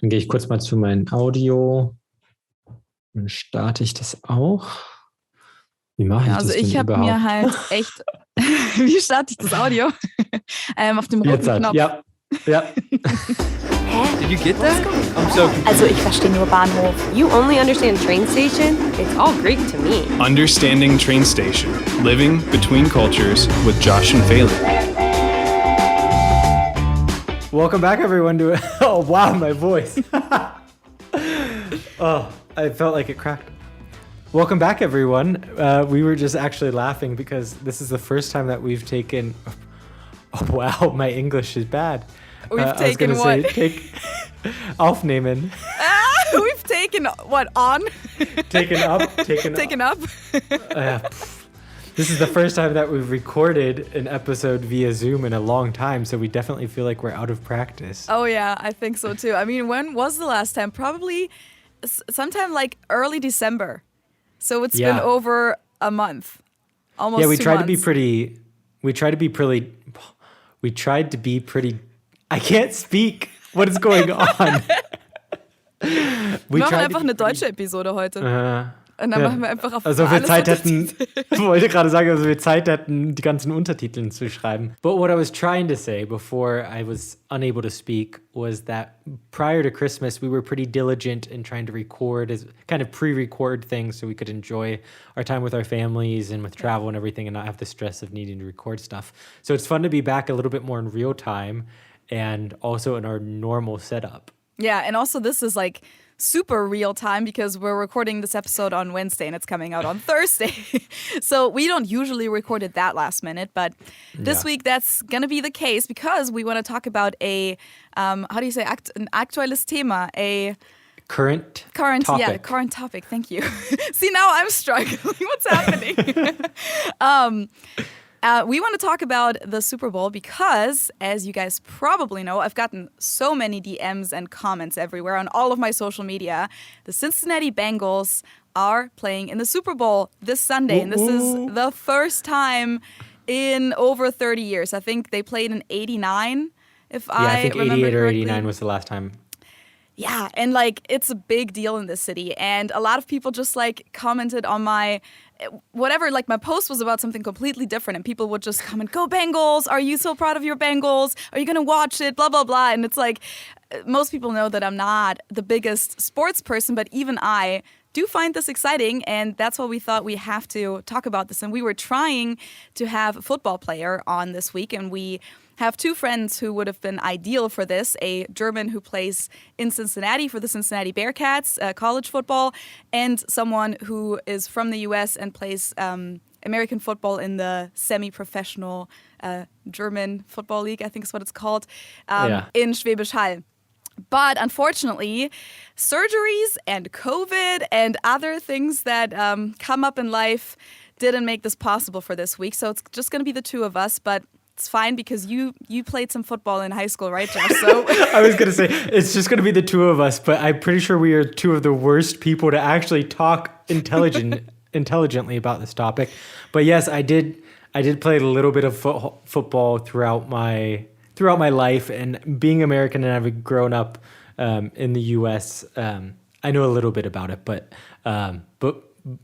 Dann gehe ich kurz mal zu meinem Audio. Dann starte ich das auch. Wie mache ich das denn ich habe mir halt echt... Wie starte ich das Audio? Auf dem roten Knopf. Ja. Did you get that? I'm so confused. Also ich verstehe nur Bahnhof. You only understand train station? It's all Greek to me. Understanding Train Station. Living between cultures with Josh and Phelan. Welcome back, everyone, to... Oh, wow, my voice. Oh, I felt like it cracked. Welcome back, everyone. We were just actually laughing because this is the first time that we've taken... Oh, wow, my English is bad. We've taken what? Aufnehmen. We've taken what, on? Taken up. Taken up. This is the first time that we've recorded an episode via Zoom in a long time, so we definitely feel like we're out of practice. Oh, yeah, I think so, too. I mean, when was the last time? Probably sometime like early December. So it's been over a month. Almost 2 months. We tried to be pretty... I can't speak. What is going on? Wir machen einfach eine deutsche Episode heute. Und dann machen wir einfach auf also alles wir Zeit hätten, wollte gerade sagen, also wir Zeit hätten, die ganzen Untertitel zu schreiben. But what I was trying to say before I was unable to speak was that prior to Christmas, we were pretty diligent in trying to record, as kind of pre-record things so we could enjoy our time with our families and with travel and everything and not have the stress of needing to record stuff. So it's fun to be back a little bit more in real time and also in our normal setup. Yeah, and also this is like super real time because we're recording this episode on Wednesday and it's coming out on Thursday. So we don't usually record it that last minute, but this week that's going to be the case because we want to talk about a, how do you say, an aktuelles Thema, a... Current topic. Yeah, current topic. Thank you. See, now I'm struggling. What's happening? We want to talk about the Super Bowl because, as you guys probably know, I've gotten so many DMs and comments everywhere on all of my social media. The Cincinnati Bengals are playing in the Super Bowl this Sunday, and this is the first time in over 30 years. I think they played in 89, I think 88 or correctly. 89 was the last time. Yeah, and like it's a big deal in this city, and a lot of people just like commented on my whatever, like my post was about something completely different, and people would just comment, "Go Bengals! Are you so proud of your Bengals? Are you gonna watch it? Blah blah blah." And it's like most people know that I'm not the biggest sports person, but even I do find this exciting, and that's why we thought we have to talk about this. And we were trying to have a football player on this week, and we have 2 friends who would have been ideal for this, a German who plays in Cincinnati for the Cincinnati Bearcats, college football, and someone who is from the US and plays American football in the semi-professional German Football League, I think is what it's called, in Schwäbisch Hall. But unfortunately, surgeries and COVID and other things that come up in life didn't make this possible for this week. So it's just going to be the 2 of us, but it's fine because you played some football in high school, right, Josh? So I was going to say, it's just going to be the 2 of us, but I'm pretty sure we are 2 of the worst people to actually talk intelligently about this topic. But yes, I did play a little bit of football throughout my life, and being American and having grown up in the U.S., I know a little bit about it, but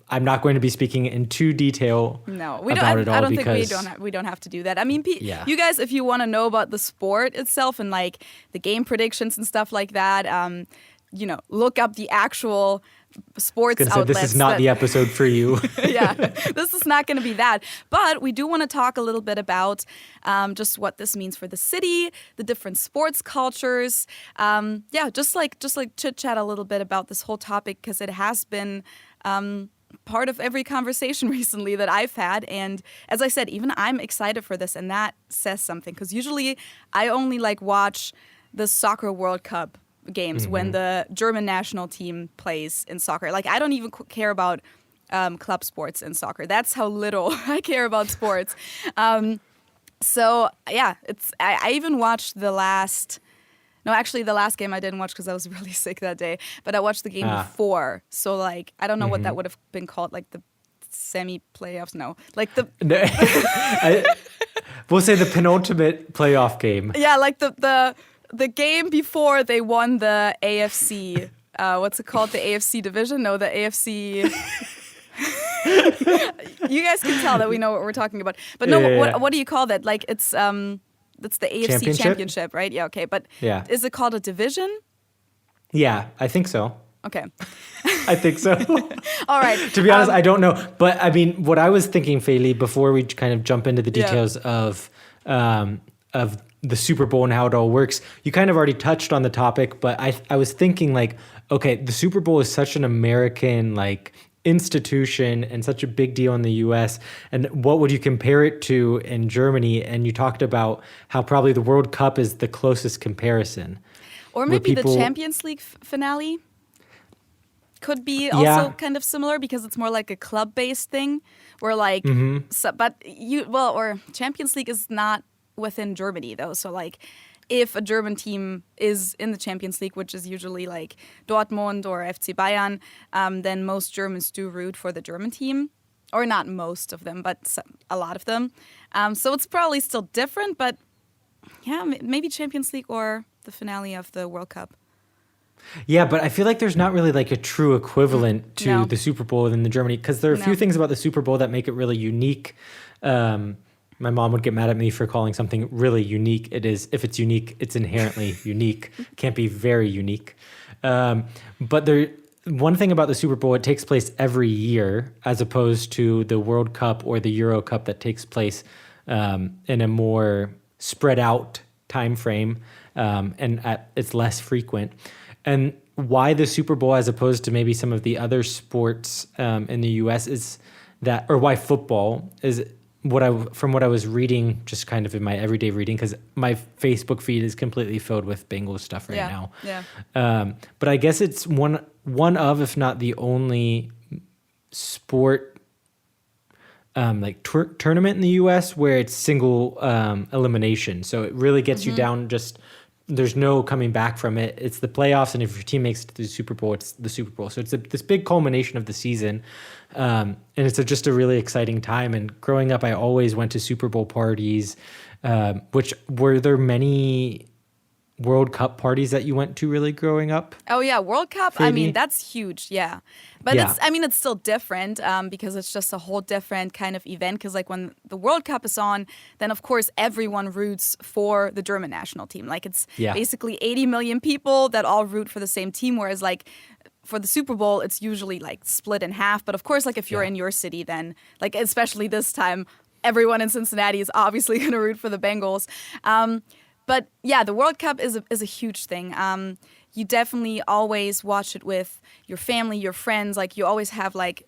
I'm not going to be speaking in too detail about it all. I don't think we don't have to do that. I mean, you guys, if you want to know about the sport itself and like the game predictions and stuff like that, look up the actual sports outlets. This is not the episode for you. Yeah, this is not going to be that. But we do want to talk a little bit about just what this means for the city, the different sports cultures. Just like chit chat a little bit about this whole topic because it has been part of every conversation recently that I've had. And as I said, even I'm excited for this, and that says something because usually I only watch the soccer World Cup games when the German national team plays in soccer. Like I don't even care about club sports in soccer. That's how little I care about sports. So yeah, I even watched the last game I didn't watch because I was really sick that day. But I watched the game before. So I don't know what that would have been called, like the semi-playoffs. No, like the. We'll say the penultimate playoff game. Yeah, like the the game before they won the AFC. What's it called? The AFC division? No, the AFC. You guys can tell that we know what we're talking about. But no, what do you call that? Like it's the AFC championship, right? Yeah, okay. But is it called a division? Yeah, I think so. Okay. I think so. All right. To be honest, I don't know. But I mean, what I was thinking, Feli, before we kind of jump into the details of the Super Bowl and how it all works, you kind of already touched on the topic, but I was thinking like, okay, the Super Bowl is such an American like institution and such a big deal in the US, and what would you compare it to in Germany? And you talked about how probably the World Cup is the closest comparison. Or maybe the Champions League finale could be also kind of similar because it's more like a club-based thing where like, or Champions League is not within Germany though. So like if a German team is in the Champions League, which is usually like Dortmund or FC Bayern, then most Germans do root for the German team. Or not most of them, but a lot of them. So it's probably still different, but yeah, maybe Champions League or the finale of the World Cup. Yeah, but I feel like there's not really like a true equivalent to the Super Bowl in the Germany, because there are a few things about the Super Bowl that make it really unique. My mom would get mad at me for calling something really unique. It is, if it's unique, it's inherently unique. Can't be very unique. But one thing about the Super Bowl, it takes place every year as opposed to the World Cup or the Euro Cup that takes place in a more spread out time frame, and it's less frequent. And why the Super Bowl as opposed to maybe some of the other sports in the US is that, or why football is from what I was reading, just kind of in my everyday reading, because my Facebook feed is completely filled with Bengals stuff right now. Yeah. But I guess it's one of, if not the only sport like tournament in the US where it's single elimination. So it really gets you down, just there's no coming back from it. It's the playoffs, and if your team makes it to the Super Bowl, it's the Super Bowl. So it's this big culmination of the season, and it's just a really exciting time. And growing up, I always went to Super Bowl parties. Which were there many World Cup parties that you went to really growing up? Oh yeah, World Cup. Phoebe? I mean, that's huge. Yeah, but it's still different because it's just a whole different kind of event. Because like when the World Cup is on, then of course everyone roots for the German national team. Like it's basically 80 million people that all root for the same team. Whereas like for the Super Bowl, it's usually like split in half. But of course, like if you're in your city, then like especially this time, everyone in Cincinnati is obviously going to root for the Bengals. But yeah, the World Cup is a huge thing. You definitely always watch it with your family, your friends. Like you always have like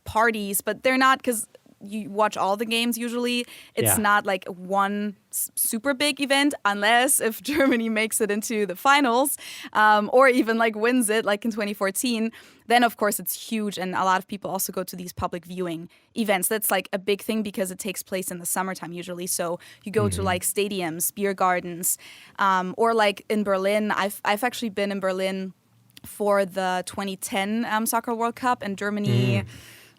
parties, but they're not, because you watch all the games usually. It's not like one super big event, unless if Germany makes it into the finals or even like wins it, like in 2014. Then of course it's huge, and a lot of people also go to these public viewing events. That's like a big thing because it takes place in the summertime usually. So you go to like stadiums, beer gardens, or like in Berlin. I've actually been in Berlin for the 2010 Soccer World Cup, and Germany.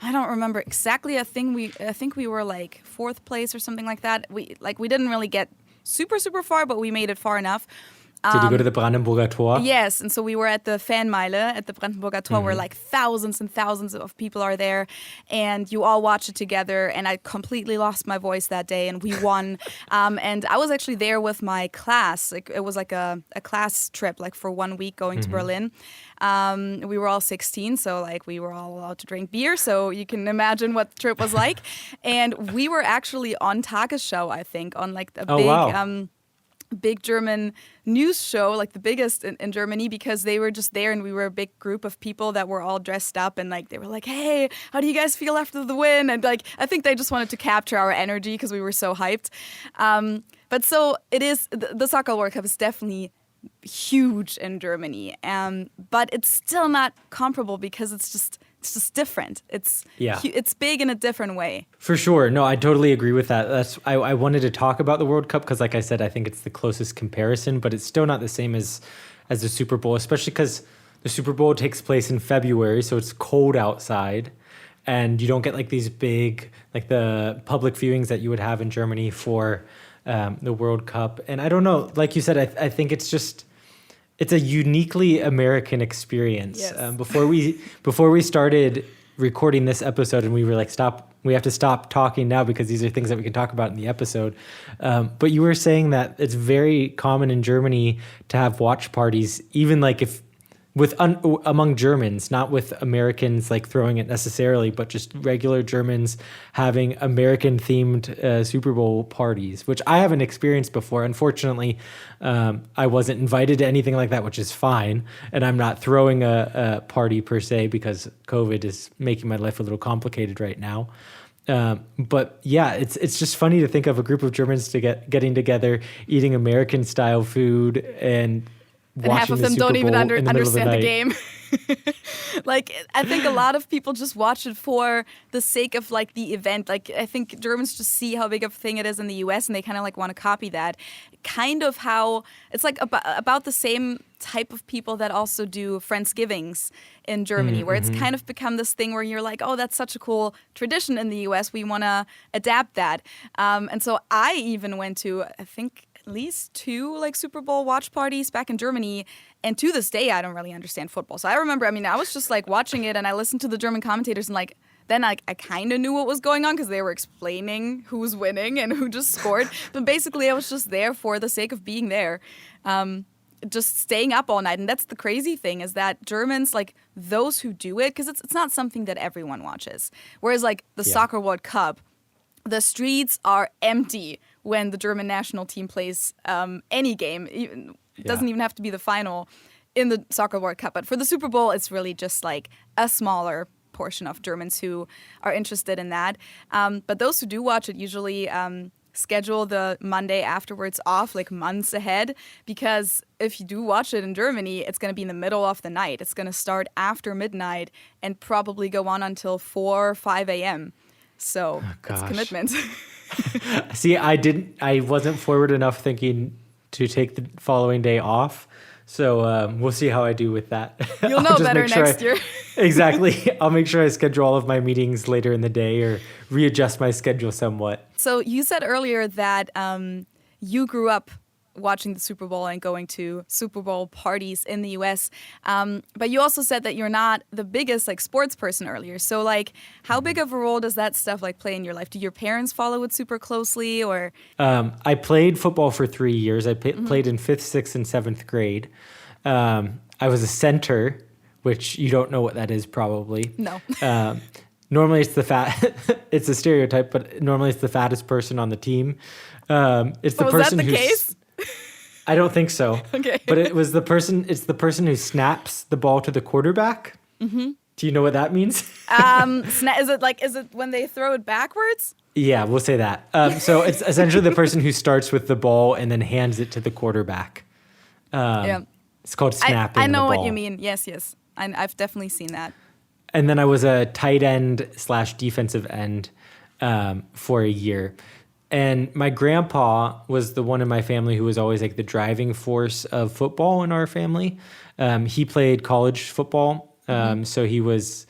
I don't remember exactly. I think we were like fourth place or something like that. We didn't really get super far, but we made it far enough. Did you go to the Brandenburger Tor? Yes, and so we were at the Fanmeile at the Brandenburger Tor, where like thousands and thousands of people are there, and you all watch it together. And I completely lost my voice that day, and we won. And I was actually there with my class. Like it was like a class trip, like for 1 week going to Berlin. We were all 16, so like we were all allowed to drink beer. So you can imagine what the trip was like. And we were actually on Tagesschau, I think, on like a big German news show, like the biggest in Germany, because they were just there, and we were a big group of people that were all dressed up, and like they were like, hey, how do you guys feel after the win? And like I think they just wanted to capture our energy because we were so hyped. But so it is, the Soccer World Cup is definitely huge in Germany, but it's still not comparable because it's just different. It's big in a different way. For sure. No, I totally agree with that. I wanted to talk about the World Cup because, like I said, I think it's the closest comparison, but it's still not the same as the Super Bowl, especially because the Super Bowl takes place in February, so it's cold outside, and you don't get like these big, like the public viewings that you would have in Germany for the World Cup. And I don't know, like you said, I think it's a uniquely American experience. Yes. Before we started recording this episode, and we were like, we have to stop talking now because these are things that we can talk about in the episode. But you were saying that it's very common in Germany to have watch parties, even like among Germans, not with Americans like throwing it necessarily, but just regular Germans having American themed Super Bowl parties, which I haven't experienced before. Unfortunately, I wasn't invited to anything like that, which is fine. And I'm not throwing a party per se because COVID is making my life a little complicated right now. But yeah, it's just funny to think of a group of Germans getting together, eating American style food and half of them don't even understand the game. Like, I think a lot of people just watch it for the sake of like the event. Like, I think Germans just see how big of a thing it is in the US and they kind of like want to copy that. Kind of how it's like about the same type of people that also do Friendsgivings in Germany, where it's kind of become this thing where you're like, oh, that's such a cool tradition in the US. We want to adapt that. And so I even went to, I think, at least 2 like Super Bowl watch parties back in Germany, and to this day I don't really understand football. So I remember, I was just like watching it and I listened to the German commentators, and like then I kind of knew what was going on because they were explaining who was winning and who just scored. But basically I was just there for the sake of being there, just staying up all night. And that's the crazy thing, is that Germans, like those who do it, because it's not something that everyone watches. Whereas like the Soccer World Cup, the streets are empty when the German national team plays any game. It doesn't even have to be the final in the Soccer World Cup. But for the Super Bowl, it's really just like a smaller portion of Germans who are interested in that. But those who do watch it usually schedule the Monday afterwards off like months ahead, because if you do watch it in Germany, it's going to be in the middle of the night. It's going to start after midnight and probably go on until 4 or 5 a.m. So it's commitment. See, I wasn't forward enough thinking to take the following day off. So we'll see how I do with that. You'll know better next year. Exactly. I'll make sure I schedule all of my meetings later in the day or readjust my schedule somewhat. So you said earlier that you grew up watching the Super Bowl and going to Super Bowl parties in the US. But you also said that you're not the biggest like sports person earlier. So like, how big of a role does that stuff like play in your life? Do your parents follow it super closely, or? I played football for 3 years. I played in 5th, 6th, and 7th grade. I was a center, which you don't know what that is probably. No. Normally it's it's a stereotype, but normally it's the fattest person on the team. It's the person was that the case? I don't think so. Okay. But it's the person who snaps the ball to the quarterback. Mm-hmm. Do you know what that means? Is it when they throw it backwards? Yeah, we'll say that. So it's essentially the person who starts with the ball and then hands it to the quarterback. It's called snapping. I know the ball. what you mean. Yes. I've definitely seen that. And then I was a tight end / defensive end for a year. And my grandpa was the one in my family who was always like the driving force of football in our family. He played college football, so he was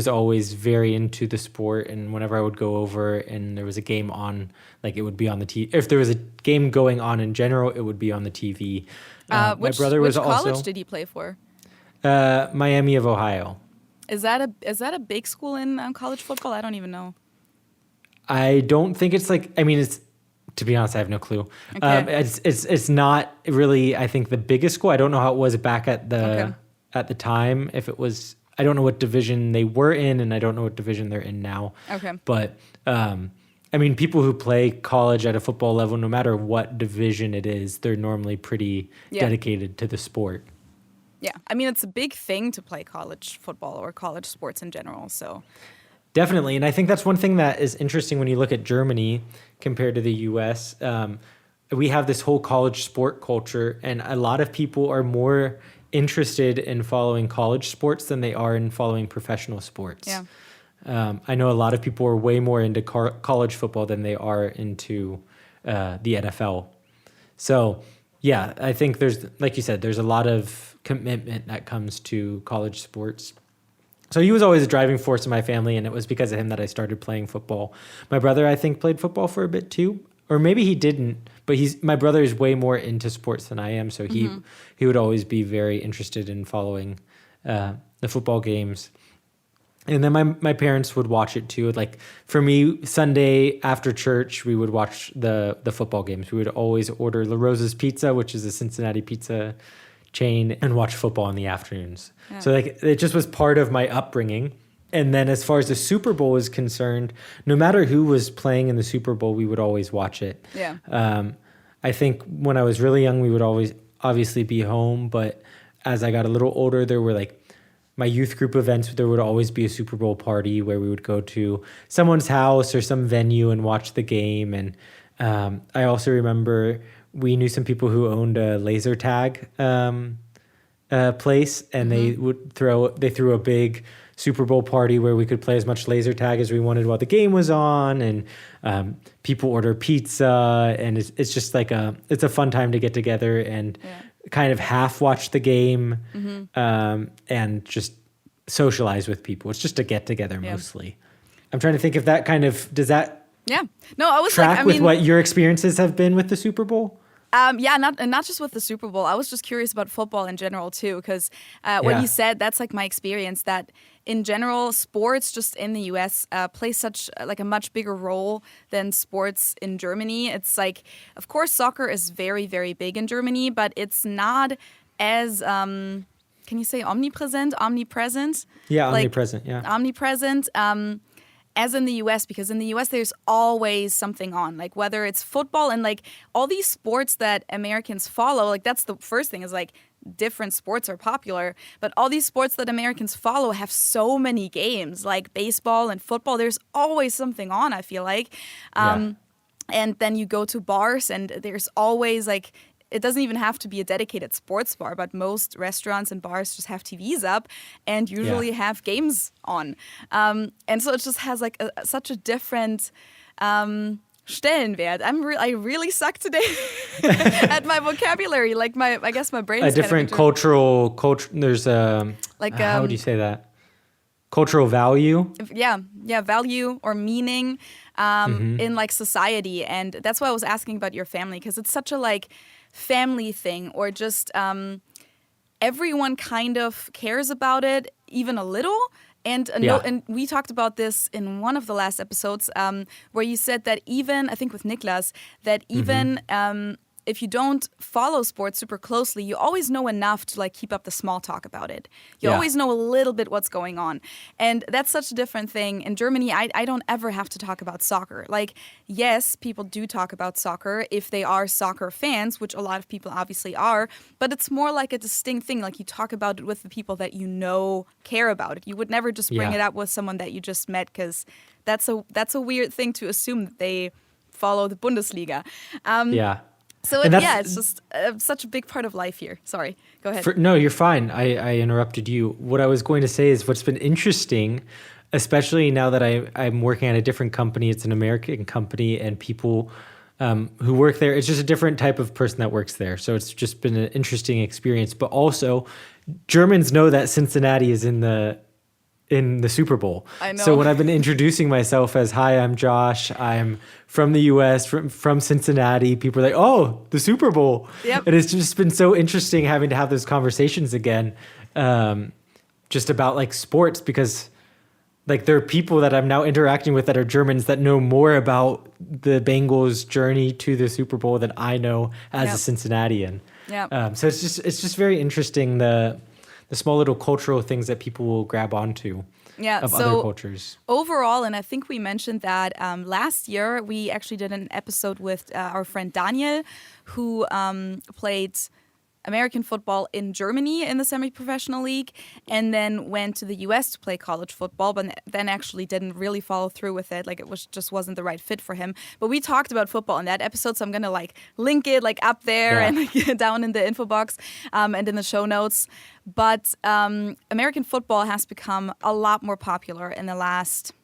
always very into the sport. And whenever I would go over and there was a game on, like it would be on the TV. If there was a game going on in general, it would be on the TV. My brother was which also. Which college did he play for? Miami of Ohio. Is that a big school in college football? I don't even know. I don't think it's like, it's, to be honest, I have no clue. Okay. It's not really, I think, the biggest school. I don't know how it was back at the time. If it was, I don't know what division they were in, and I don't know what division they're in now. Okay. But, people who play college at a football level, no matter what division it is, they're normally pretty dedicated to the sport. Yeah. It's a big thing to play college football or college sports in general, so... Definitely. And I think that's one thing that is interesting when you look at Germany compared to the US. We have this whole college sport culture, and a lot of people are more interested in following college sports than they are in following professional sports. Yeah. I know a lot of people are way more into college football than they are into the NFL. So, yeah, I think there's, like you said, there's a lot of commitment that comes to college sports. So he was always a driving force in my family, and it was because of him that I started playing football. My brother, I think, played football for a bit too, or maybe he didn't, but my brother is way more into sports than I am, so he would always be very interested in following the football games. And then my parents would watch it too. Like for me, Sunday after church, we would watch the football games. We would always order La Rosa's Pizza, which is a Cincinnati pizza chain, and watch football in the afternoons. Yeah. So like it just was part of my upbringing. And then as far as the Super Bowl is concerned, no matter who was playing in the Super Bowl, we would always watch it. Yeah. I think when I was really young, we would always obviously be home. But as I got a little older, there were like my youth group events, there would always be a Super Bowl party where we would go to someone's house or some venue and watch the game. And I also remember we knew some people who owned a laser tag place, and they threw a big Super Bowl party where we could play as much laser tag as we wanted while the game was on, and people order pizza, and it's just like it's a fun time to get together and kind of half watch the game and just socialize with people. It's just a get together mostly. I'm trying to think if that kind of does that I was track with what your experiences have been with the Super Bowl. Not just with the Super Bowl. I was just curious about football in general too, because what you said, that's like my experience. That in general, sports just in the U.S. Play such like a much bigger role than sports in Germany. It's like, of course, soccer is very, very big in Germany, but it's not as can you say omnipresent? Yeah, like, omnipresent. Yeah, omnipresent. As in the US, because in the US there's always something on, like whether it's football and like all these sports that Americans follow, like that's the first thing is like different sports are popular, but all these sports that Americans follow have so many games, like baseball and football. There's always something on, I feel like. And then you go to bars and there's always like, it doesn't even have to be a dedicated sports bar, but most restaurants and bars just have TVs up and usually have games on. And so it just has like such a different Stellenwert. I really suck today at my vocabulary. Like I guess my brain is a different cultural. There's like how would you say that? Cultural value. Yeah, value or meaning in like society, and that's why I was asking about your family, because it's such a like family thing, or just everyone kind of cares about it even a little. And and we talked about this in one of the last episodes, where you said that even, I think with Niklas, that even if you don't follow sports super closely, you always know enough to like keep up the small talk about it. You always know a little bit what's going on. And that's such a different thing. In Germany, I don't ever have to talk about soccer. Like, yes, people do talk about soccer if they are soccer fans, which a lot of people obviously are, but it's more like a distinct thing. Like you talk about it with the people that you know care about it. You would never just bring it up with someone that you just met, because that's a weird thing to assume that they follow the Bundesliga. So it's just such a big part of life here. Sorry, go ahead. No, you're fine. I interrupted you. What I was going to say is what's been interesting, especially now that I'm working at a different company. It's an American company, and people who work there, it's just a different type of person that works there. So it's just been an interesting experience. But also, Germans know that Cincinnati is in the Super Bowl. I know. So when I've been introducing myself as, hi, I'm Josh, I'm from the US, from Cincinnati, people are like, oh, the Super Bowl. Yep. And it's just been so interesting having to have those conversations again, just about like sports, because like there are people that I'm now interacting with that are Germans that know more about the Bengals' journey to the Super Bowl than I know as a Cincinnatian. Yeah. So it's just very interesting, the small little cultural things that people will grab onto of other cultures. Overall, and I think we mentioned that last year, we actually did an episode with our friend Daniel, who played American football in Germany in the semi-professional league, and then went to the US to play college football, but then actually didn't really follow through with it. Like it just wasn't the right fit for him. But we talked about football in that episode, so I'm gonna like link it like up there and like, down in the info box and in the show notes. But American football has become a lot more popular in the last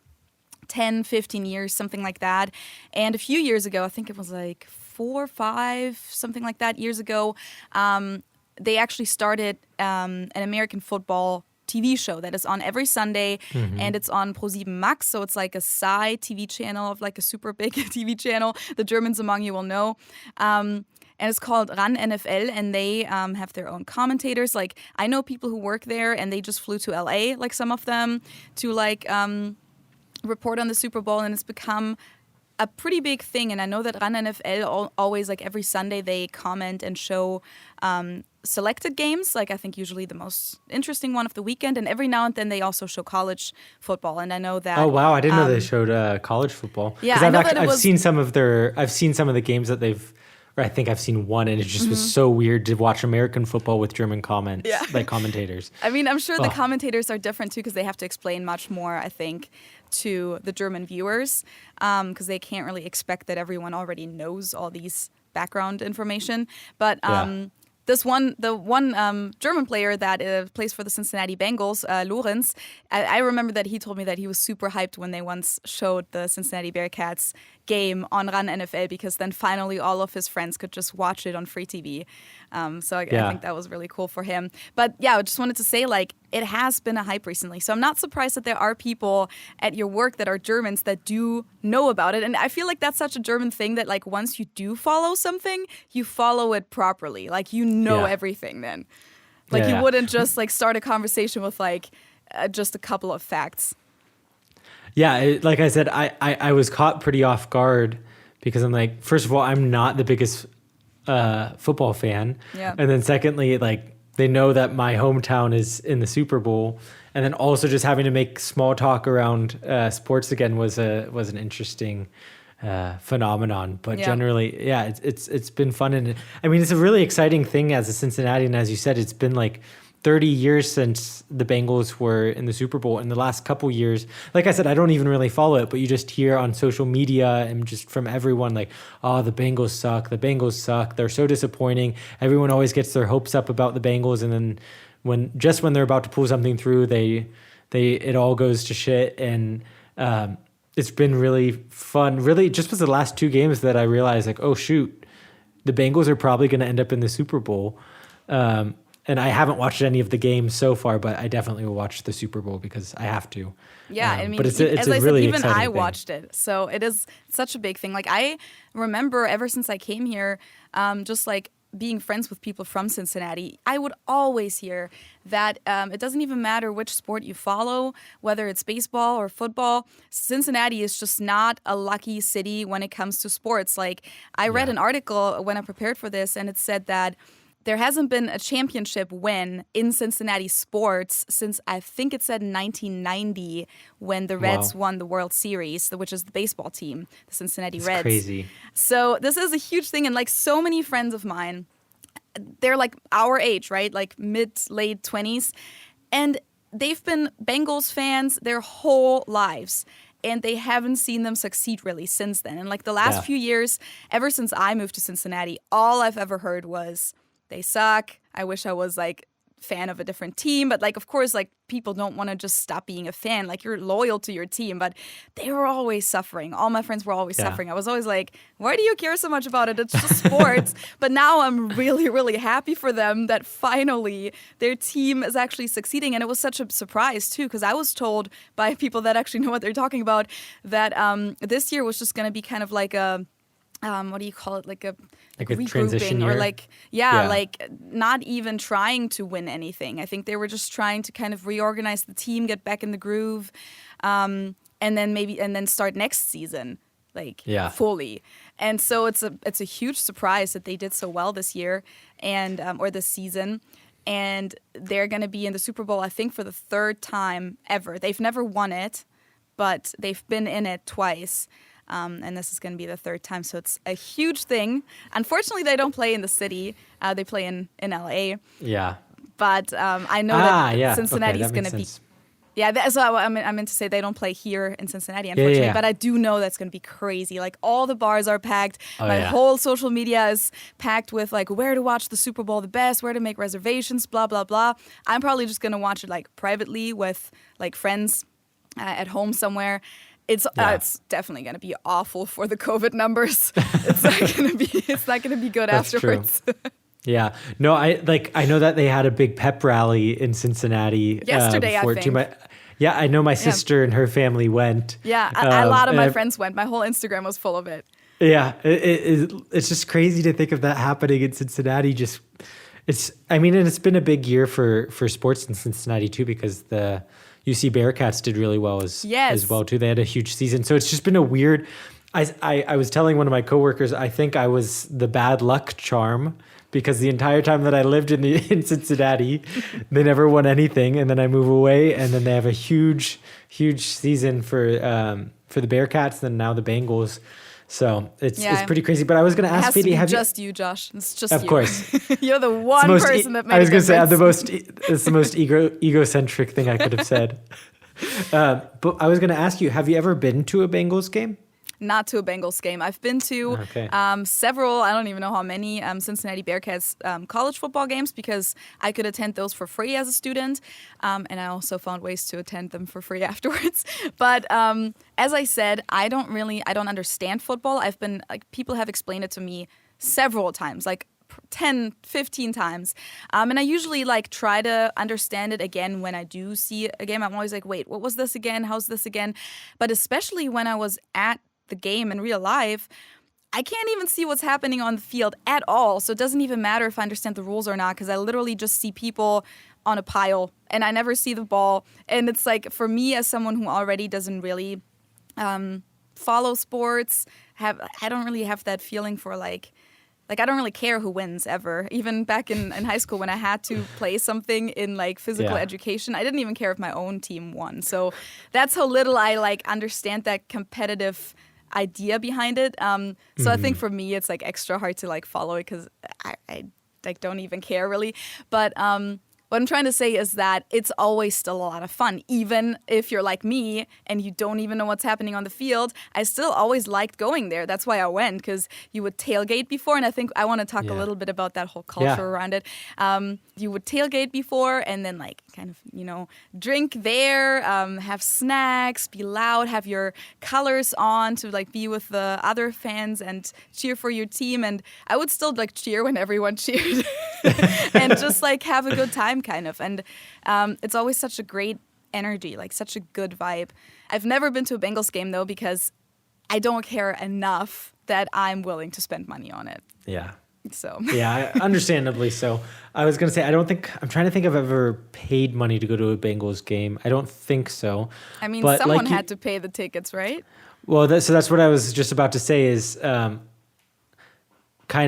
10, 15 years, something like that. And a few years ago, I think it was like 4 or 5, something like that, years ago, they actually started an American football TV show that is on every Sunday, and it's on ProSieben Max, so it's like a side TV channel of like a super big TV channel. The Germans among you will know. And it's called Ran NFL, and they have their own commentators. Like, I know people who work there, and they just flew to LA, like some of them, to like report on the Super Bowl, and it's become a pretty big thing. And I know that Ran NFL always, like every Sunday, they comment and show selected games, like I think usually the most interesting one of the weekend. And every now and then they also show college football. And I know that. Oh wow, I didn't know they showed college football. Yeah, 'cause I know that it I've was. seen some of the games that they've. Or I think I've seen one, and it just was so weird to watch American football with German commentators. I mean, I'm sure the commentators are different too because they have to explain much more, I think, to the German viewers because they can't really expect that everyone already knows all these background information. But the one German player that plays for the Cincinnati Bengals, Lorenz, I remember that he told me that he was super hyped when they once showed the Cincinnati Bearcats game on Ran NFL because then finally all of his friends could just watch it on free TV. So I think that was really cool for him. But yeah, I just wanted to say, like, it has been a hype recently. So I'm not surprised that there are people at your work that are Germans that do know about it. And I feel like that's such a German thing that, like, once you do follow something, you follow it properly. Like, you know everything then. Like, you wouldn't just, like, start a conversation with, like, just a couple of facts. Yeah, like I said, I was caught pretty off guard because I'm like, first of all, I'm not the biggest football fan. Yeah. And then secondly, like, they know that my hometown is in the Super Bowl. And then also just having to make small talk around sports again was an interesting phenomenon. But generally, it's been fun. And I mean, it's a really exciting thing as a Cincinnati. And as you said, it's been like 30 years since the Bengals were in the Super Bowl. In the last couple years, like I said, I don't even really follow it, but you just hear on social media and just from everyone like, oh, the Bengals suck. They're so disappointing. Everyone always gets their hopes up about the Bengals. And then when they're about to pull something through, it all goes to shit. And it's been really fun. Really, just was the last two games that I realized like, oh, shoot, the Bengals are probably going to end up in the Super Bowl. And I haven't watched any of the games so far, but I definitely will watch the Super Bowl because I have to. Yeah, I mean, but it's as a I really said, even exciting I thing. watched it. So it is such a big thing. Like, I remember ever since I came here, just like being friends with people from Cincinnati, I would always hear that it doesn't even matter which sport you follow, whether it's baseball or football, Cincinnati is just not a lucky city when it comes to sports. Like, I read an article when I prepared for this, and it said that there hasn't been a championship win in Cincinnati sports since I think it said 1990 when the Reds won the World Series, which is the baseball team, the Cincinnati Reds. Crazy. So this is a huge thing. And like so many friends of mine, they're like our age, right? Like late 20s. And they've been Bengals fans their whole lives. And they haven't seen them succeed really since then. And like the last few years, ever since I moved to Cincinnati, all I've ever heard was, they suck. I wish I was like fan of a different team. But like, of course, like people don't want to just stop being a fan. Like you're loyal to your team, but they were always suffering. All my friends were always suffering. I was always like, why do you care so much about it? It's just sports. But now I'm really, really happy for them that finally their team is actually succeeding. And it was such a surprise too, because I was told by people that actually know what they're talking about that this year was just going to be kind of like a, what do you call it? Like a transition year? Or like, like not even trying to win anything. I think they were just trying to kind of reorganize the team, get back in the groove, and then start next season, like fully. And so it's a huge surprise that they did so well this year and or this season. And they're going to be in the Super Bowl, I think, for the third time ever. They've never won it, but they've been in it twice. And this is going to be the third time, so it's a huge thing. Unfortunately, they don't play in the city. They play in LA. Yeah. But I know that Cincinnati is going to be... Yeah, so I meant to say they don't play here in Cincinnati, unfortunately. But I do know that's going to be crazy. Like, all the bars are packed. My whole social media is packed with, like, where to watch the Super Bowl the best, where to make reservations, blah, blah, blah. I'm probably just going to watch it, like, privately with, like, friends at home somewhere. It's definitely going to be awful for the COVID numbers. It's not going to be good That's afterwards. Yeah. No, I know that they had a big pep rally in Cincinnati Yesterday, I think. I know my sister and her family went. Yeah, a lot of my friends went. My whole Instagram was full of it. Yeah, it's just crazy to think of that happening in Cincinnati. And it's been a big year for sports in Cincinnati too, because the UC Bearcats did really well as well too. They had a huge season, so it's just been a weird. I was telling one of my coworkers, I think I was the bad luck charm, because the entire time that I lived in Cincinnati, they never won anything, and then I move away, and then they have a huge season for the Bearcats, and now the Bengals. So it's pretty crazy. But I was going to ask Phoebe, just you, Josh. It's just of you. course. You're the one person that made. I was going to say it's the most egocentric thing I could have said. But I was going to ask you, have you ever been to a Bengals game? Not to a Bengals game. I've been to several, I don't even know how many, Cincinnati Bearcats college football games, because I could attend those for free as a student. And I also found ways to attend them for free afterwards. But as I said, I don't understand football. People have explained it to me several times, like 10, 15 times. And I usually try to understand it again when I do see a game. I'm always like, wait, what was this again? How's this again? But especially when I was at the game in real life, I can't even see what's happening on the field at all. So it doesn't even matter if I understand the rules or not, because I literally just see people on a pile and I never see the ball. And it's like, for me, as someone who already doesn't really follow sports, I don't really have that feeling for I don't really care who wins ever. Even back in high school when I had to play something in physical education, I didn't even care if my own team won. So that's how little I understand that competitive idea behind it. So I think for me it's extra hard to follow it, because I don't even care really. But what I'm trying to say is that it's always still a lot of fun. Even if you're like me and you don't even know what's happening on the field, I still always liked going there. That's why I went, because you would tailgate before, and I think I want to talk a little bit about that whole culture around it. You would tailgate before and then drink there, have snacks, be loud, have your colors on to be with the other fans and cheer for your team. And I would still cheer when everyone cheered and just have a good time kind of. And it's always such a great energy, such a good vibe. I've never been to a Bengals game though, because I don't care enough that I'm willing to spend money on it. Yeah. So yeah, understandably so. I was going to say, I'm trying to think if I've ever paid money to go to a Bengals game. I don't think so. I mean, but someone had to pay the tickets, right? Well, that's what I was just about to say is kind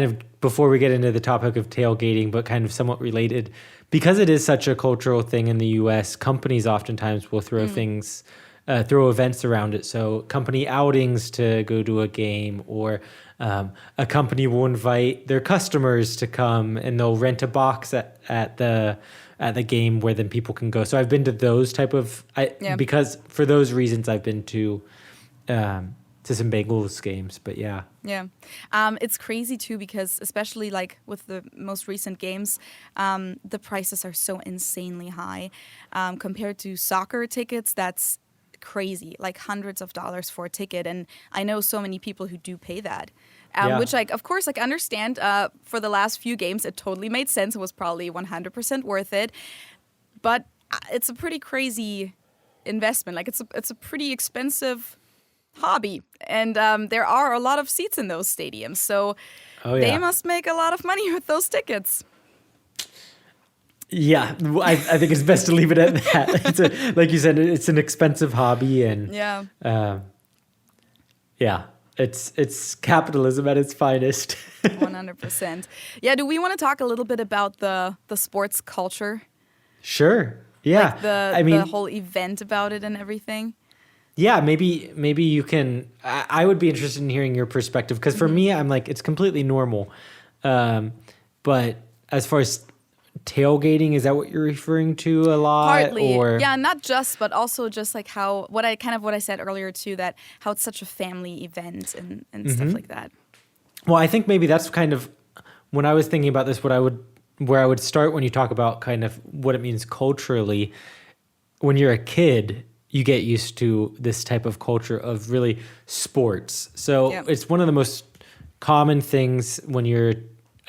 of before we get into the topic of tailgating, but kind of somewhat related. Because it is such a cultural thing in the U.S., companies oftentimes will throw throw events around it. So company outings to go to a game, or a company will invite their customers to come and they'll rent a box at the game where then people can go. So I've been to those type of because for those reasons I've been to some Bengals games. But yeah. It's crazy too, because especially with the most recent games, the prices are so insanely high compared to soccer tickets. That's crazy, hundreds of dollars for a ticket. And I know so many people who do pay that. Which, of course, understand for the last few games, it totally made sense. It was probably 100% worth it. But it's a pretty crazy investment. It's a pretty expensive hobby. And there are a lot of seats in those stadiums. So they must make a lot of money with those tickets. Yeah, I think it's best to leave it at that. Like you said, it's an expensive hobby. And It's capitalism at its finest. 100%. Yeah, do we want to talk a little bit about the sports culture? Sure. Yeah. The whole event about it and everything? Yeah, maybe you can. I would be interested in hearing your perspective, because for me, I'm it's completely normal. But as far as tailgating, is that what you're referring to a lot? Partly, or? Yeah, not just, but also just how what I said earlier too, that how it's such a family event and stuff like that. Well, I think maybe that's kind of when I was thinking about this, where I would start when you talk about kind of what it means culturally. When you're a kid, you get used to this type of culture of really sports. So it's one of the most common things when you're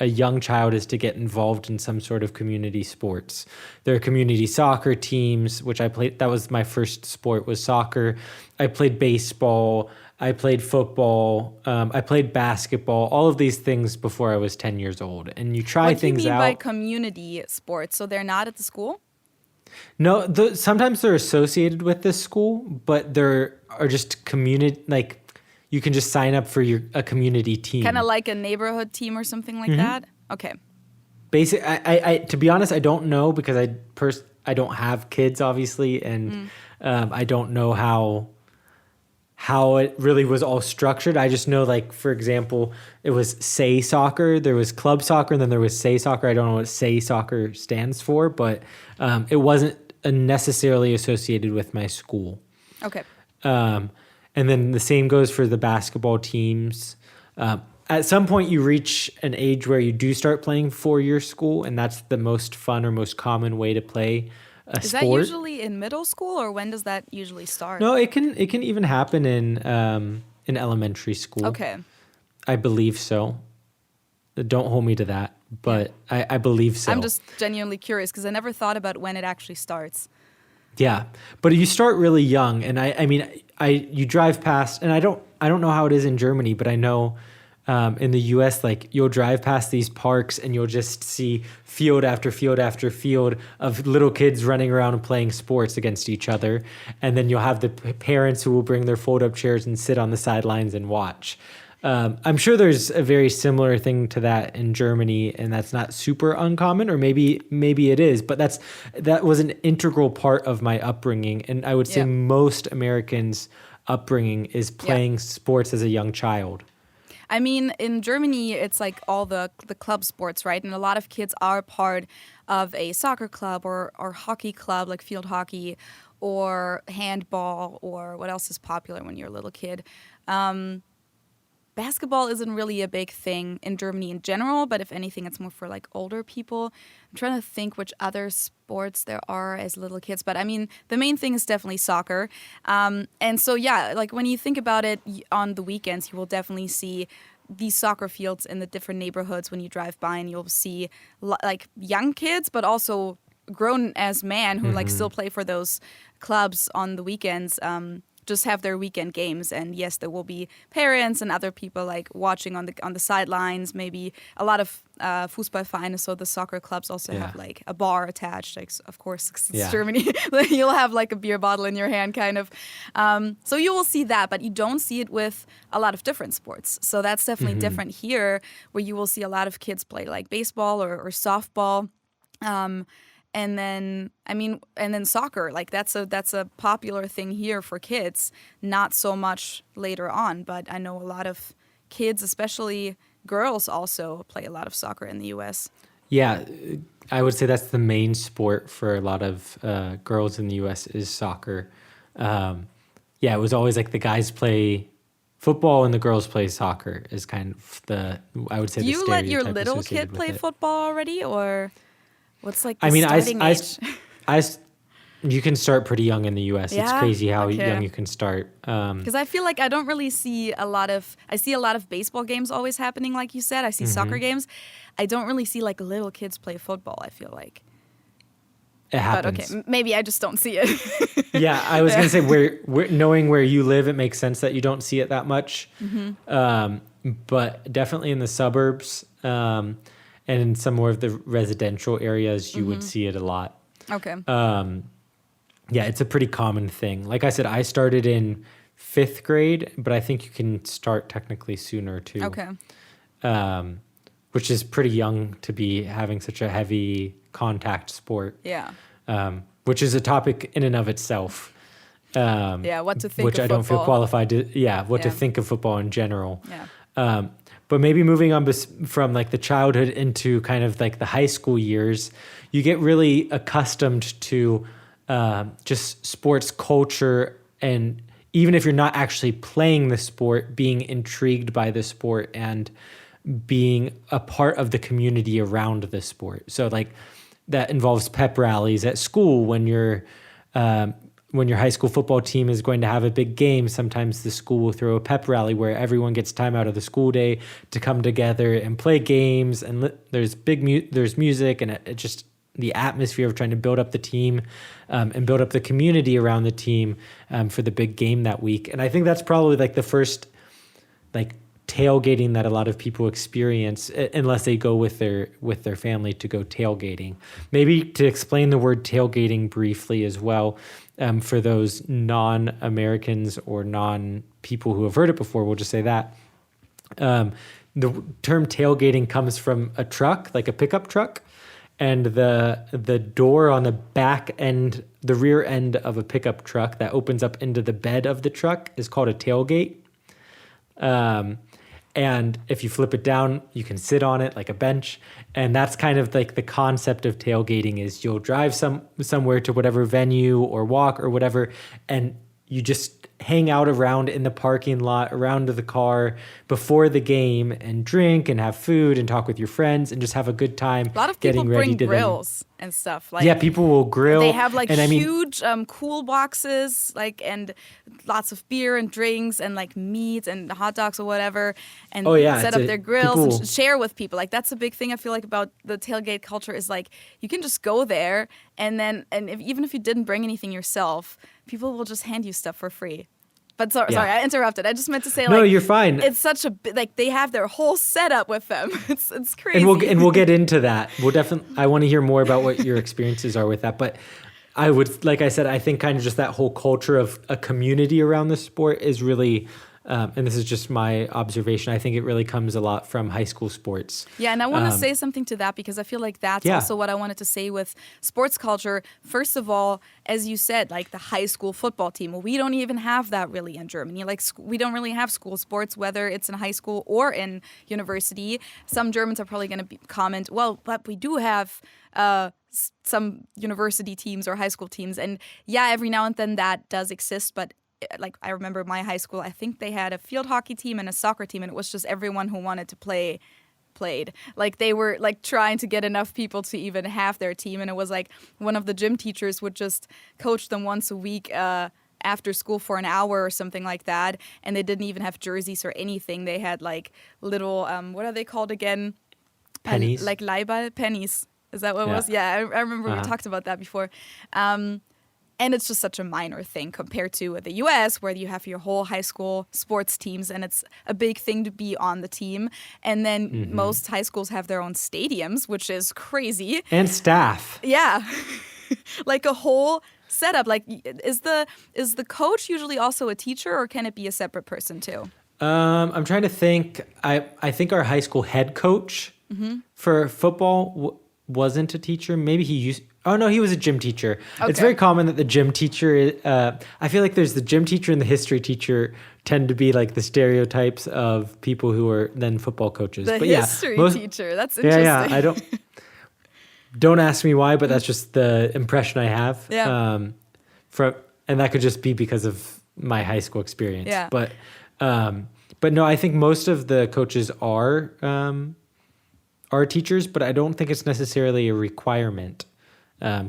a young child is to get involved in some sort of community sports. There are community soccer teams, which I played. That was my first sport, was soccer. I played baseball. I played football. I played basketball. All of these things before I was 10 years old. And you try things out. What do you mean by community sports? So they're not at the school? No, sometimes they're associated with this school, but there are just community, like you can just sign up for a community team. Kind of like a neighborhood team or something like that? Okay. Basic. I to be honest, I don't know because I don't have kids, obviously, and I don't know how it really was all structured. I just know, like, for example, it was Say Soccer, there was Club Soccer, and then there was Say Soccer. I don't know what Say Soccer stands for, but it wasn't necessarily associated with my school. Okay. And then the same goes for the basketball teams. At some point, you reach an age where you do start playing for your school, and that's the most fun or most common way to play a Is sport. that usually in middle school, or when does that usually start? No, it can even happen in elementary school. Okay. I believe so. Don't hold me to that, but I believe so. I'm just genuinely curious because I never thought about when it actually starts. Yeah, but you start really young, and I mean, you drive past, and I don't know how it is in Germany, but I know in the U.S., like you'll drive past these parks and you'll just see field after field after field of little kids running around and playing sports against each other, and then you'll have the parents who will bring their fold-up chairs and sit on the sidelines and watch. I'm sure there's a very similar thing to that in Germany, and that's not super uncommon, or maybe it is, but that was an integral part of my upbringing, and I would say most Americans' upbringing is playing sports as a young child. I mean, in Germany, it's like all the club sports, right? And a lot of kids are part of a soccer club or hockey club, like field hockey, or handball, or what else is popular when you're a little kid. Basketball isn't really a big thing in Germany in general, but if anything, it's more for like older people. I'm trying to think which other sports there are as little kids, but I mean, the main thing is definitely soccer. And so, yeah, like when you think about it on the weekends, you will definitely see these soccer fields in the different neighborhoods when you drive by, and you'll see like young kids, but also grown as men who like still play for those clubs on the weekends. Just have their weekend games, and yes, there will be parents and other people like watching on the sidelines. Maybe a lot of Fußballvereine, so the soccer clubs also have like a bar attached. Like, of course, 'cause it's Germany, you'll have like a beer bottle in your hand, kind of. So you will see that, but you don't see it with a lot of different sports. So that's definitely different here, where you will see a lot of kids play like baseball or softball. And then soccer, like that's a popular thing here for kids, not so much later on, but I know a lot of kids, especially girls, also play a lot of soccer in the US. Yeah, I would say that's the main sport for a lot of girls in the US is soccer. It was always like the guys play football and the girls play soccer is kind of I would say Do the you let your stereotype little associated kid play with it. football already, or what's like the starting age? You can start pretty young in the U.S. Yeah? It's crazy how Okay. young you can start. Because I feel like I don't really see I see a lot of baseball games always happening, like you said. I see soccer games. I don't really see like little kids play football, I feel like. It happens. But okay, maybe I just don't see it. Yeah, I was going to say, knowing where you live, it makes sense that you don't see it that much. But definitely in the suburbs and in some more of the residential areas, you would see it a lot. Okay. Yeah, it's a pretty common thing. Like I said, I started in 5th grade, but I think you can start technically sooner too. Okay. Which is pretty young to be having such a heavy contact sport. Yeah. Which is a topic in and of itself. What to think which of I don't feel football. qualified to. To think of football in general. Yeah. But maybe moving on from like the childhood into kind of like the high school years, you get really accustomed to just sports culture, and even if you're not actually playing the sport, being intrigued by the sport and being a part of the community around the sport. So like that involves pep rallies at school when you're when your high school football team is going to have a big game, sometimes the school will throw a pep rally where everyone gets time out of the school day to come together and play games. And there's there's music, and it just the atmosphere of trying to build up the team and build up the community around the team for the big game that week. And I think that's probably like the first like tailgating that a lot of people experience, unless they go with their family to go tailgating. Maybe to explain the word tailgating briefly as well, for those non-Americans or non-people who have heard it before, we'll just say that. The term tailgating comes from a truck, like a pickup truck, and the door on the back end, the rear end of a pickup truck that opens up into the bed of the truck is called a tailgate. And if you flip it down, you can sit on it like a bench. And that's kind of like the concept of tailgating is you'll drive somewhere to whatever venue or walk or whatever, and you just hang out around in the parking lot, around the car before the game and drink and have food and talk with your friends and just have a good time. A lot of people getting ready bring to grills and stuff. Like, yeah, people will grill. They have like and huge cool boxes, like, and lots of beer and drinks and like meat and hot dogs or whatever, and set up their grills and share with people. Like that's a big thing I feel like about the tailgate culture is like you can just go there and even if you didn't bring anything yourself, people will just hand you stuff for free. But sorry, I interrupted. I just meant to say, no, you're fine. It's such a like they have their whole setup with them. It's crazy. And we'll get into that. I want to hear more about what your experiences are with that. But I would, like I said, I think kind of just that whole culture of a community around the sport is really, and this is just my observation, I think it really comes a lot from high school sports. Yeah, and I want to say something to that because I feel like that's also what I wanted to say with sports culture. First of all, as you said, like the high school football team. Well, we don't even have that really in Germany. Like we don't really have school sports, whether it's in high school or in university. Some Germans are probably going to comment, well, but we do have some university teams or high school teams. And yeah, every now and then that does exist, but like I remember my high school, I think they had a field hockey team and a soccer team, and it was just everyone who wanted to play played. Like they were like trying to get enough people to even have their team, and it was like one of the gym teachers would just coach them once a week after school for an hour or something like that, and they didn't even have jerseys or anything. They had like little what are they called again? Pennies. Like Leihball pennies. Is that what it was? Yeah, I remember we talked about that before. And it's just such a minor thing compared to the US, where you have your whole high school sports teams, and it's a big thing to be on the team. And then most high schools have their own stadiums, which is crazy. And staff. Yeah. Like a whole setup. Like, is the coach usually also a teacher, or can it be a separate person too? I'm trying to think. I think our high school head coach for football wasn't a teacher. Maybe he used... Oh, no, he was a gym teacher. Okay. It's very common that the gym teacher... I feel like there's the gym teacher and the history teacher tend to be like the stereotypes of people who are then football coaches. The but history teacher. That's interesting. Yeah. I don't ask me why, but that's just the impression I have. Yeah. And that could just be because of my high school experience. Yeah. But no, I think most of the coaches are teachers, but I don't think it's necessarily a requirement.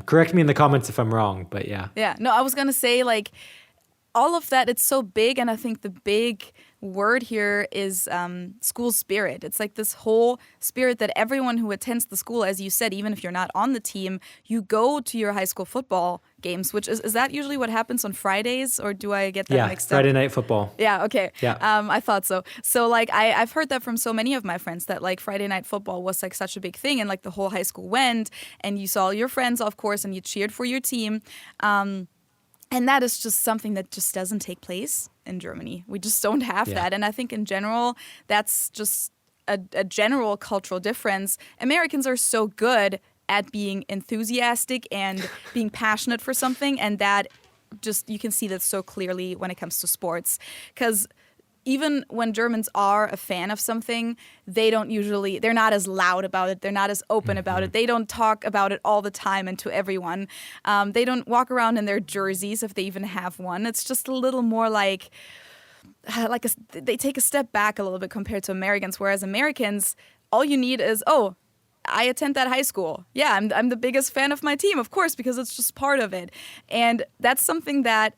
Correct me in the comments if I'm wrong, but yeah. Yeah, no, I was going to say, like, all of that, it's so big, and I think the big word here is school spirit. It's like this whole spirit that everyone who attends the school, as you said, even if you're not on the team, you go to your high school football games, which is that usually what happens on Fridays, or do I get that mixed up? Yeah, Friday night football. Yeah, okay. Yeah. I thought so. So, like, I've heard that from so many of my friends that, like, Friday night football was, like, such a big thing, and, like, the whole high school went, and you saw your friends, of course, and you cheered for your team. And that is just something that just doesn't take place in Germany. We just don't have that. And I think in general, that's just a general cultural difference. Americans are so good at being enthusiastic and being passionate for something. And that just, you can see that so clearly when it comes to sports. Because even when Germans are a fan of something, they're not as loud about it. They're not as open about it. They don't talk about it all the time and to everyone. They don't walk around in their jerseys if they even have one. It's just a little more like they take a step back a little bit compared to Americans, whereas Americans, all you need is, I attend that high school. Yeah, I'm the biggest fan of my team, of course, because it's just part of it. And that's something that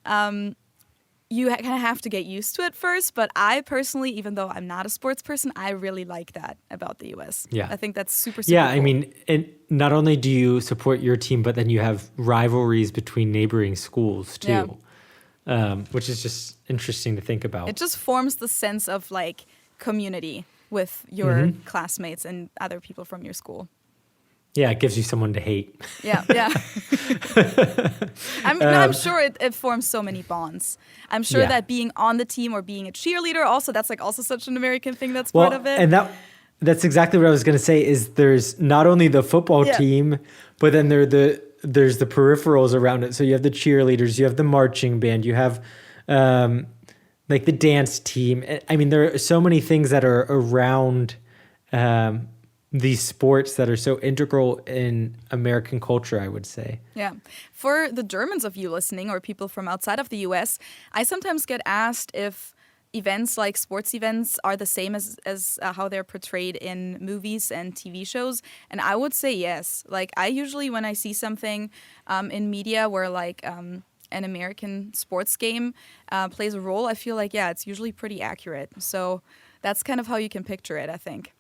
you kind of have to get used to at first. But I personally, even though I'm not a sports person, I really like that about the US. Yeah. I think that's super Yeah, cool. I mean, and not only do you support your team, but then you have rivalries between neighboring schools too, which is just interesting to think about. It just forms the sense of like community with your classmates and other people from your school. Yeah, it gives you someone to hate. Yeah. I'm sure it forms so many bonds. I'm sure that being on the team or being a cheerleader also, that's like also such an American thing that's part of it. And that's exactly what I was going to say is there's not only the football team, but then there's the peripherals around it. So you have the cheerleaders, you have the marching band, you have like the dance team. I mean, there are so many things that are around these sports that are so integral in American culture, I would say. Yeah. For the Germans of you listening or people from outside of the US, I sometimes get asked if events like sports events are the same as how they're portrayed in movies and TV shows. And I would say yes. Like I usually, when I see something in media where like an American sports game plays a role, I feel like, yeah, it's usually pretty accurate. So that's kind of how you can picture it, I think.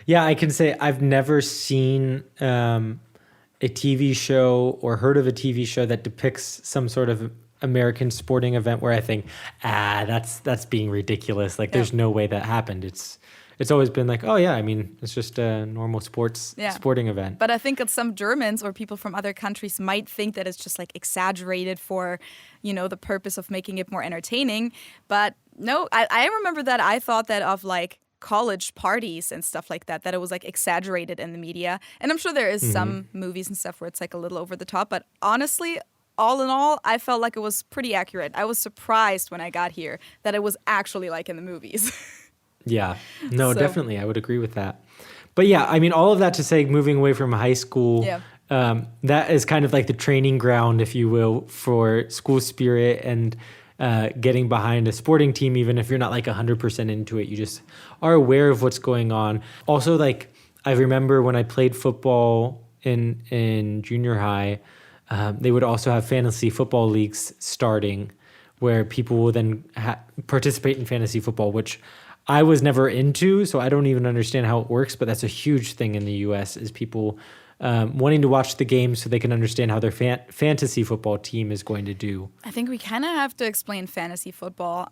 Yeah, I can say I've never seen a TV show or heard of a TV show that depicts some sort of American sporting event where I think, that's being ridiculous. Like, there's no way that happened. It's always been like, oh yeah, I mean, it's just a normal sporting event. But I think that some Germans or people from other countries might think that it's just like exaggerated for, the purpose of making it more entertaining. But no, I remember that I thought that of like college parties and stuff like that it was like exaggerated in the media. And I'm sure there is some movies and stuff where it's like a little over the top, but honestly, all in all, I felt like it was pretty accurate. I was surprised when I got here that it was actually like in the movies. Yeah, no, definitely. I would agree with that. But yeah, I mean, all of that to say, moving away from high school, that is kind of like the training ground, if you will, for school spirit and getting behind a sporting team, even if you're not like 100% into it, you just are aware of what's going on. Also, like I remember when I played football in junior high, they would also have fantasy football leagues starting where people will then participate in fantasy football, which I was never into, so I don't even understand how it works, but that's a huge thing in the US is people wanting to watch the game so they can understand how their fantasy football team is going to do. I think we kind of have to explain fantasy football.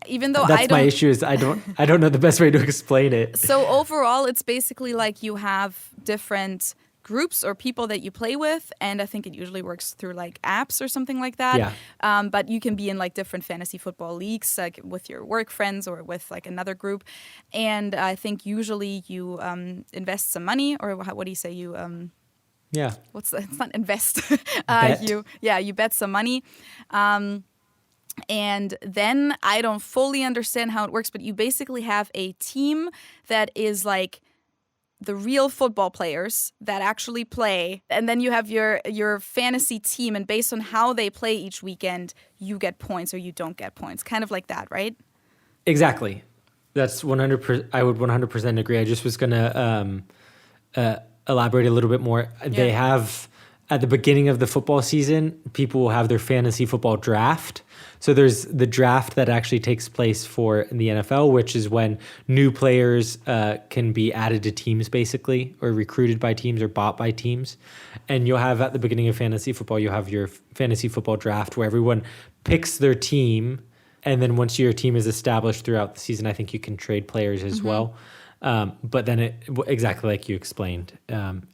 Even though that's my issue is I don't know the best way to explain it. So overall, it's basically like you have different groups or people that you play with, and I think it usually works through like apps or something like that. Yeah. But you can be in like different fantasy football leagues, like with your work friends or with like another group. And I think usually you invest some money, or what do you say? You it's not invest. Bet. You bet some money. And then I don't fully understand how it works, but you basically have a team that is like the real football players that actually play, and then you have your fantasy team, and based on how they play each weekend, you get points or you don't get points, kind of like that, right? Exactly. That's 100%. I would 100% agree. I just was gonna elaborate a little bit more. Yeah. They have at the beginning of the football season, people will have their fantasy football draft. So there's the draft that actually takes place for the NFL, which is when new players can be added to teams, basically, or recruited by teams or bought by teams. And you'll have at the beginning of fantasy football, you'll have your fantasy football draft where everyone picks their team. And then once your team is established throughout the season, I think you can trade players as well. But then exactly like you explained,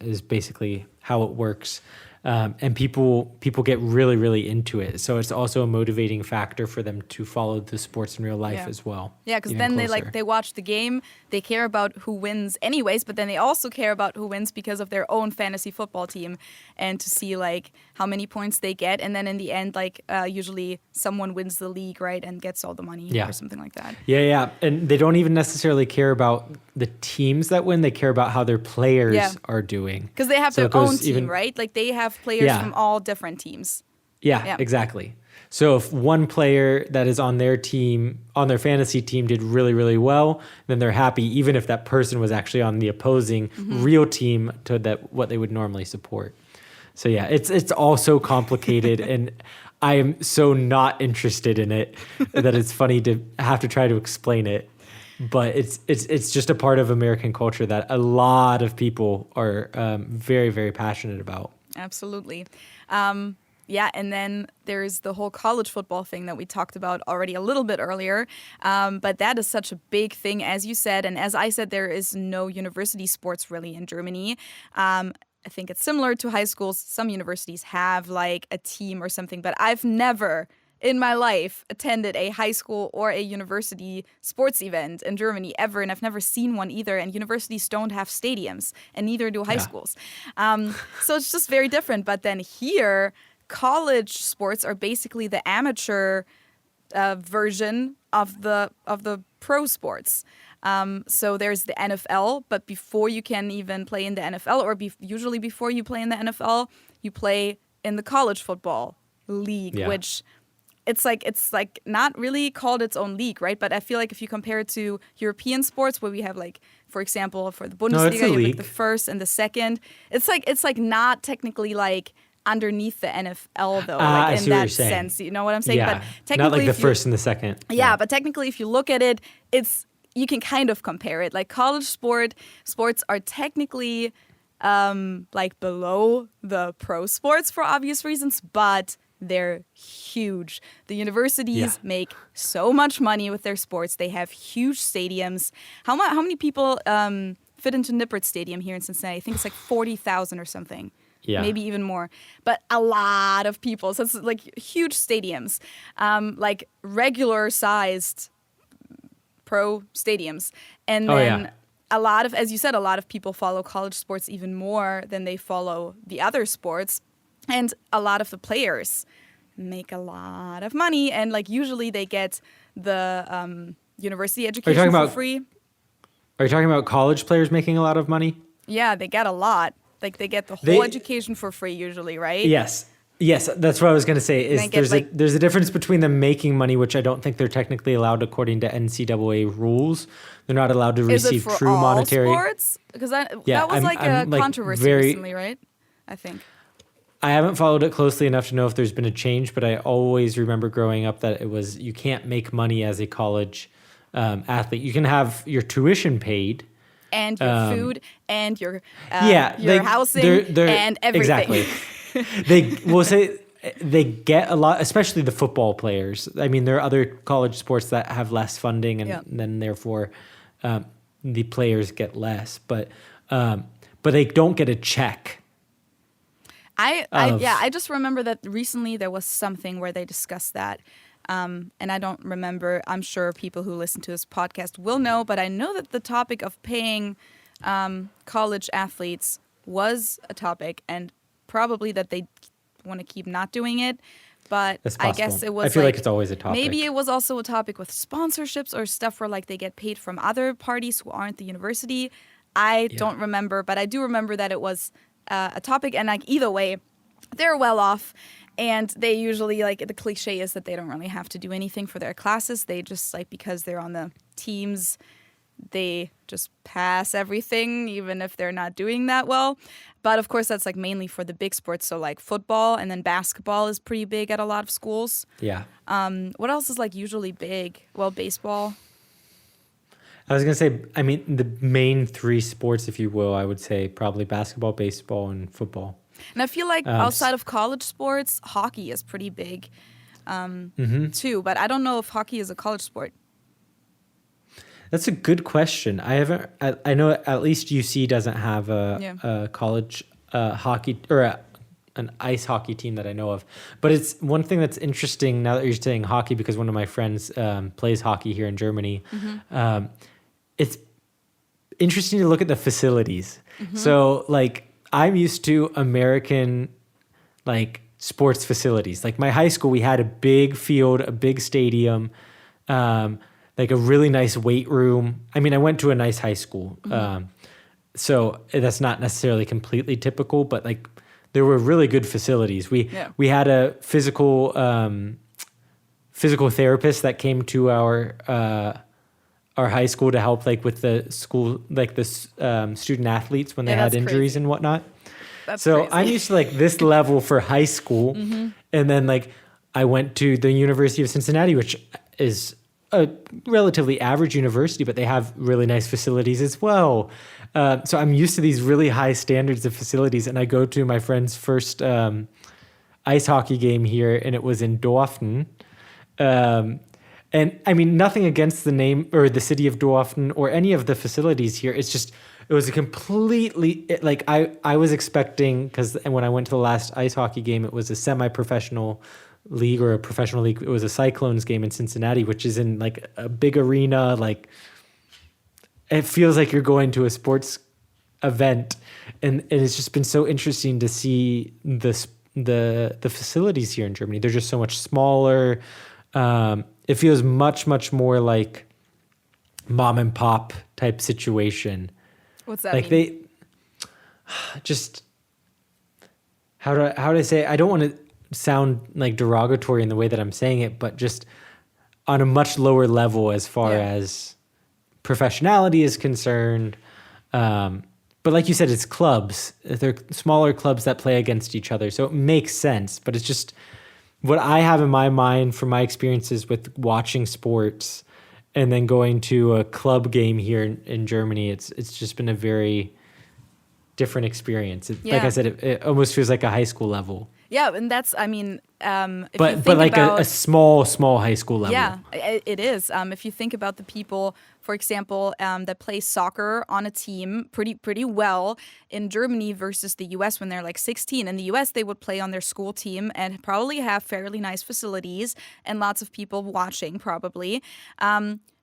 is basically how it works. And people get really, really into it. So it's also a motivating factor for them to follow the sports in real life as well. Yeah, because then they watch the game, they care about who wins anyways, but then they also care about who wins because of their own fantasy football team and to see like how many points they get. And then in the end, like usually someone wins the league, right, and gets all the money or something like that. Yeah. And they don't even necessarily care about the teams that win. They care about how their players are doing. Because they have their own team, right? Like they have players from all different teams. Yeah, exactly. So if one player that is on their team, on their fantasy team, did really, really well, then they're happy, even if that person was actually on the opposing real team to that what they would normally support. So yeah, it's all so complicated, and I am so not interested in it that it's funny to have to try to explain it. But it's just a part of American culture that a lot of people are very, very passionate about. Absolutely. Yeah, and then there's the whole college football thing that we talked about already a little bit earlier. But that is such a big thing, as you said. And as I said, there is no university sports really in Germany. I think it's similar to high schools. Some universities have like a team or something, but I've never in my life attended a high school or a university sports event in Germany ever, and I've never seen one either. And universities don't have stadiums, and neither do high schools. So it's just very different. But then here, college sports are basically the amateur version of the pro sports. So there's the NFL, but before you can even play in the NFL, or usually before you play in the NFL, you play in the college football league, which it's like not really called its own league, right? But I feel like if you compare it to European sports, where we have like, for example, for the Bundesliga, you have like the first and the second. It's like not technically like underneath the NFL though, like in that sense. You know what I'm saying? Yeah, but technically, not like the first and the second. Yeah, but technically, if you look at it, you can kind of compare it. Like college sports are technically like below the pro sports for obvious reasons, but they're huge. The universities make so much money with their sports. They have huge stadiums. How many people fit into Nippert Stadium here in Cincinnati? I think it's like 40,000 or something. Yeah. Maybe even more. But a lot of people. So it's like huge stadiums, like regular sized pro stadiums. And then a lot of, as you said, a lot of people follow college sports even more than they follow the other sports. And a lot of the players make a lot of money. And like usually they get the university education for free. Are you talking about college players making a lot of money? Yeah, they get a lot. Like they get the whole education for free usually, right? Yes, that's what I was going to say. Is there's a difference between them making money, which I don't think they're technically allowed according to NCAA rules. They're not allowed to receive true monetary. Is it for all sports? Because that was a controversy recently, right? I think. I haven't followed it closely enough to know if there's been a change, but I always remember growing up that it was you can't make money as a college athlete. You can have your tuition paid. And your food and your housing and everything. Exactly. They get a lot, especially the football players. I mean, there are other college sports that have less funding, and then therefore the players get less. But they don't get a check. I just remember that recently there was something where they discussed that. And I don't remember. I'm sure people who listen to this podcast will know, but I know that the topic of paying college athletes was a topic, and probably that they want to keep not doing it. But I guess it was. I feel like it's always a topic. Maybe it was also a topic with sponsorships or stuff where like they get paid from other parties who aren't the university. I don't remember, but I do remember that it was a topic, and like either way, they're well off. And they usually, like, the cliche is that they don't really have to do anything for their classes. They just, like, because they're on the teams, they just pass everything, even if they're not doing that well. But, of course, that's, like, mainly for the big sports. So, like, football and then basketball is pretty big at a lot of schools. Yeah. What else is, like, usually big? Well, baseball. I was going to say, I mean, the main three sports, if you will, I would say probably basketball, baseball, and football. And I feel like outside of college sports, hockey is pretty big too. But I don't know if hockey is a college sport. That's a good question. I know at least UC doesn't have a college hockey or an ice hockey team that I know of. But it's one thing that's interesting now that you're saying hockey, because one of my friends plays hockey here in Germany. It's interesting to look at the facilities. So like, I'm used to American, like, sports facilities. Like, my high school, we had a big field, a big stadium, like a really nice weight room. I mean, I went to a nice high school. So that's not necessarily completely typical, but, like, there were really good facilities. We had a physical therapist that came to our high school to help like with the school, like the student athletes when they had injuries and whatnot. That's so crazy. I'm used to like this level for high school. And then like I went to the University of Cincinnati, which is a relatively average university, but they have really nice facilities as well. So I'm used to these really high standards of facilities. And I go to my friend's first ice hockey game here, and it was in Dorfton. And I mean, nothing against the name or the city of Dorfton or any of the facilities here. It's just, it was a completely, like I was expecting, because when I went to the last ice hockey game, it was a semi-professional league or a professional league. It was a Cyclones game in Cincinnati, which is in like a big arena. Like it feels like you're going to a sports event. And it's just been so interesting to see the facilities here in Germany. They're just so much smaller. It feels much, much more like mom and pop type situation. What's that like mean? They just, how do I say it? I don't want to sound like derogatory in the way that I'm saying it, but just on a much lower level as far as professionality is concerned. But like you said, it's clubs. They're smaller clubs that play against each other. So it makes sense, but it's just what I have in my mind from my experiences with watching sports and then going to a club game here in Germany. It's just been a very different experience. Like I said, it almost feels like a high school level. Yeah, and that's, I mean, but like a small high school level. Yeah, it is. If you think about the people, for example, that play soccer on a team pretty well in Germany versus the US when they're like 16. In the US, they would play on their school team and probably have fairly nice facilities and lots of people watching probably.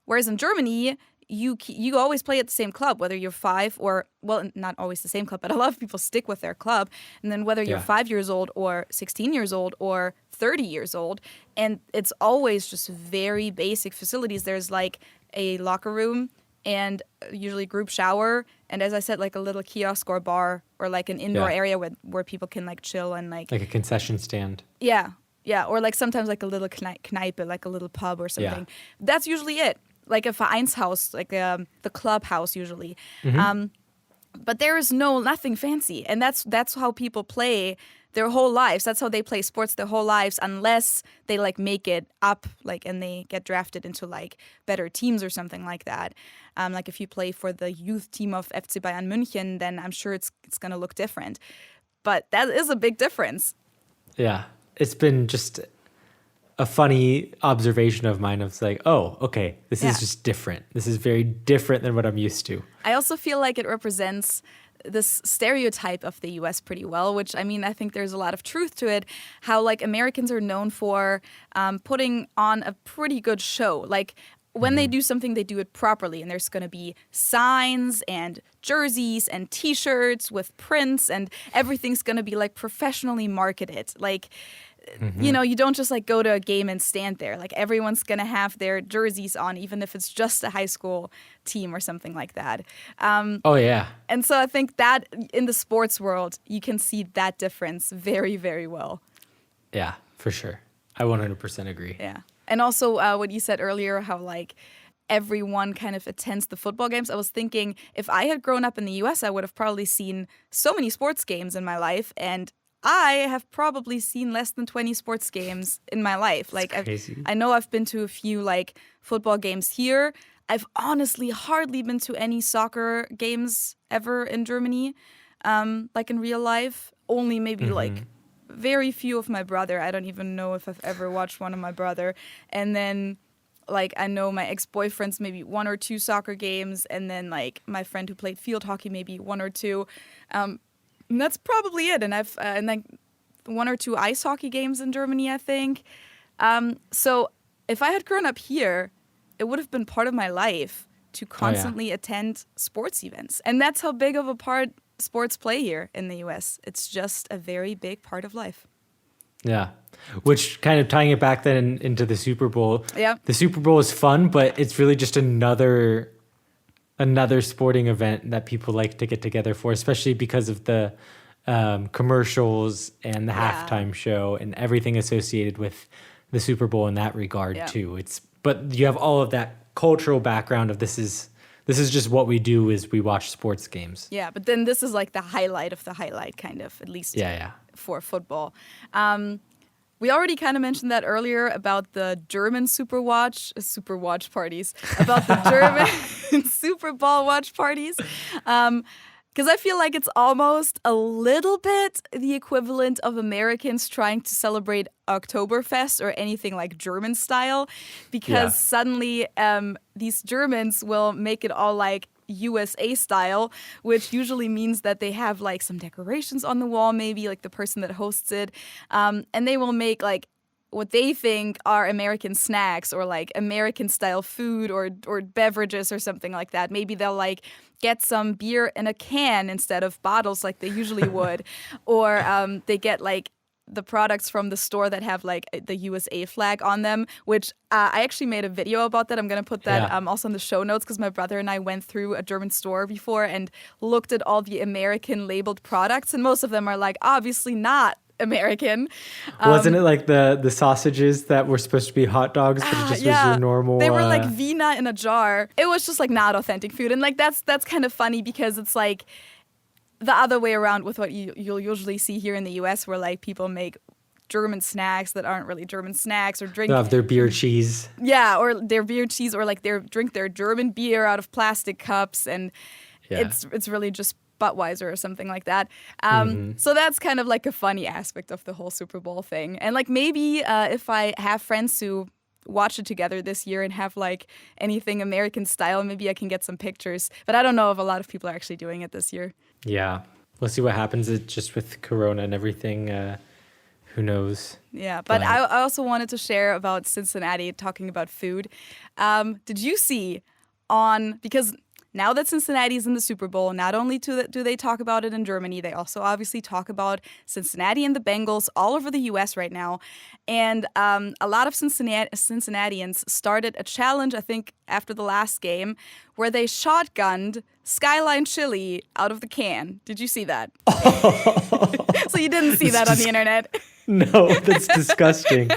Whereas in Germany, you always play at the same club, whether you're 5 or, well, not always the same club, but a lot of people stick with their club. And then whether you're 5 years old or 16 years old or 30 years old, and it's always just very basic facilities. There's like a locker room and usually group shower. And as I said, like a little kiosk or bar or like an indoor area where people can like chill and like a concession stand. Yeah. Yeah. Or like sometimes like a little Kneipe, like a little pub or something. Yeah. That's usually it. Like a Vereinshaus, like the clubhouse usually. But there is nothing fancy. And that's how people play their whole lives. That's how they play sports their whole lives, unless they like make it up, like, and they get drafted into like better teams or something like that. Like if you play for the youth team of FC Bayern München, then I'm sure it's going to look different. But that is a big difference. Yeah. It's been just a funny observation of mine. It's like, oh, okay, this is just different. This is very different than what I'm used to. I also feel like it represents this stereotype of the US pretty well, which, I mean, I think there's a lot of truth to it, how like Americans are known for putting on a pretty good show. Like when they do something, they do it properly, and there's going to be signs and jerseys and T-shirts with prints, and everything's going to be like professionally marketed. Like, you know, you don't just like go to a game and stand there. Like everyone's going to have their jerseys on, even if it's just a high school team or something like that. Oh, yeah. And so I think that in the sports world, you can see that difference very, very well. Yeah, for sure. I 100% agree. Yeah. And also what you said earlier, how like everyone kind of attends the football games. I was thinking if I had grown up in the US, I would have probably seen so many sports games in my life, and I have probably seen less than 20 sports games in my life. Like I know I've been to a few like football games here. I've honestly hardly been to any soccer games ever in Germany, like in real life. Only maybe like very few of my brother. I don't even know if I've ever watched one of my brother. And then like I know my ex-boyfriend's maybe 1 or 2 soccer games, and then like my friend who played field hockey maybe 1 or 2. And that's probably it. And I've and like 1 or 2 ice hockey games in Germany, I think. So if I had grown up here, it would have been part of my life to constantly attend sports events. And that's how big of a part sports play here in the US. It's just a very big part of life. Yeah. Which kind of tying it back then into the Super Bowl. Yeah. The Super Bowl is fun, but it's really just another sporting event that people like to get together for, especially because of the commercials and the halftime show and everything associated with the Super Bowl in that regard too. But you have all of that cultural background of this is just what we do is we watch sports games. Yeah, but then this is like the highlight of the highlight, kind of, at least for football. We already kind of mentioned that earlier about the German Super watch parties, about the German Super Bowl watch parties. Because I feel like it's almost a little bit the equivalent of Americans trying to celebrate Oktoberfest or anything like German style. Because suddenly these Germans will make it all like USA style, which usually means that they have like some decorations on the wall, maybe like the person that hosts it. And they will make like what they think are American snacks or like American style food or beverages or something like that. Maybe they'll like get some beer in a can instead of bottles like they usually would. Or they get like the products from the store that have like the USA flag on them, which I actually made a video about that. I'm going to put that also in the show notes because my brother and I went through a German store before and looked at all the American labeled products. And most of them are like obviously not American. Wasn't it like the sausages that were supposed to be hot dogs, but it just was your normal? They were like Wiener in a jar. It was just like not authentic food, and like that's kind of funny because it's like the other way around with what you'll usually see here in the U.S., where like people make German snacks that aren't really German snacks or drink. They have their beer cheese. Yeah, or their beer cheese, or like drink their German beer out of plastic cups, and it's really just Budweiser or something like that. So that's kind of like a funny aspect of the whole Super Bowl thing. And like maybe if I have friends who watch it together this year and have like anything American style, maybe I can get some pictures. But I don't know if a lot of people are actually doing it this year. Yeah. We'll see what happens. It's just with Corona and everything. Who knows? Yeah, but I also wanted to share about Cincinnati, talking about food. Did you see because now that Cincinnati is in the Super Bowl, not only do they talk about it in Germany, they also obviously talk about Cincinnati and the Bengals all over the U.S. right now. And a lot of Cincinnatians started a challenge, I think, after the last game, where they shotgunned Skyline chili out of the can. Did you see that? So you didn't see that on the internet. No, that's disgusting.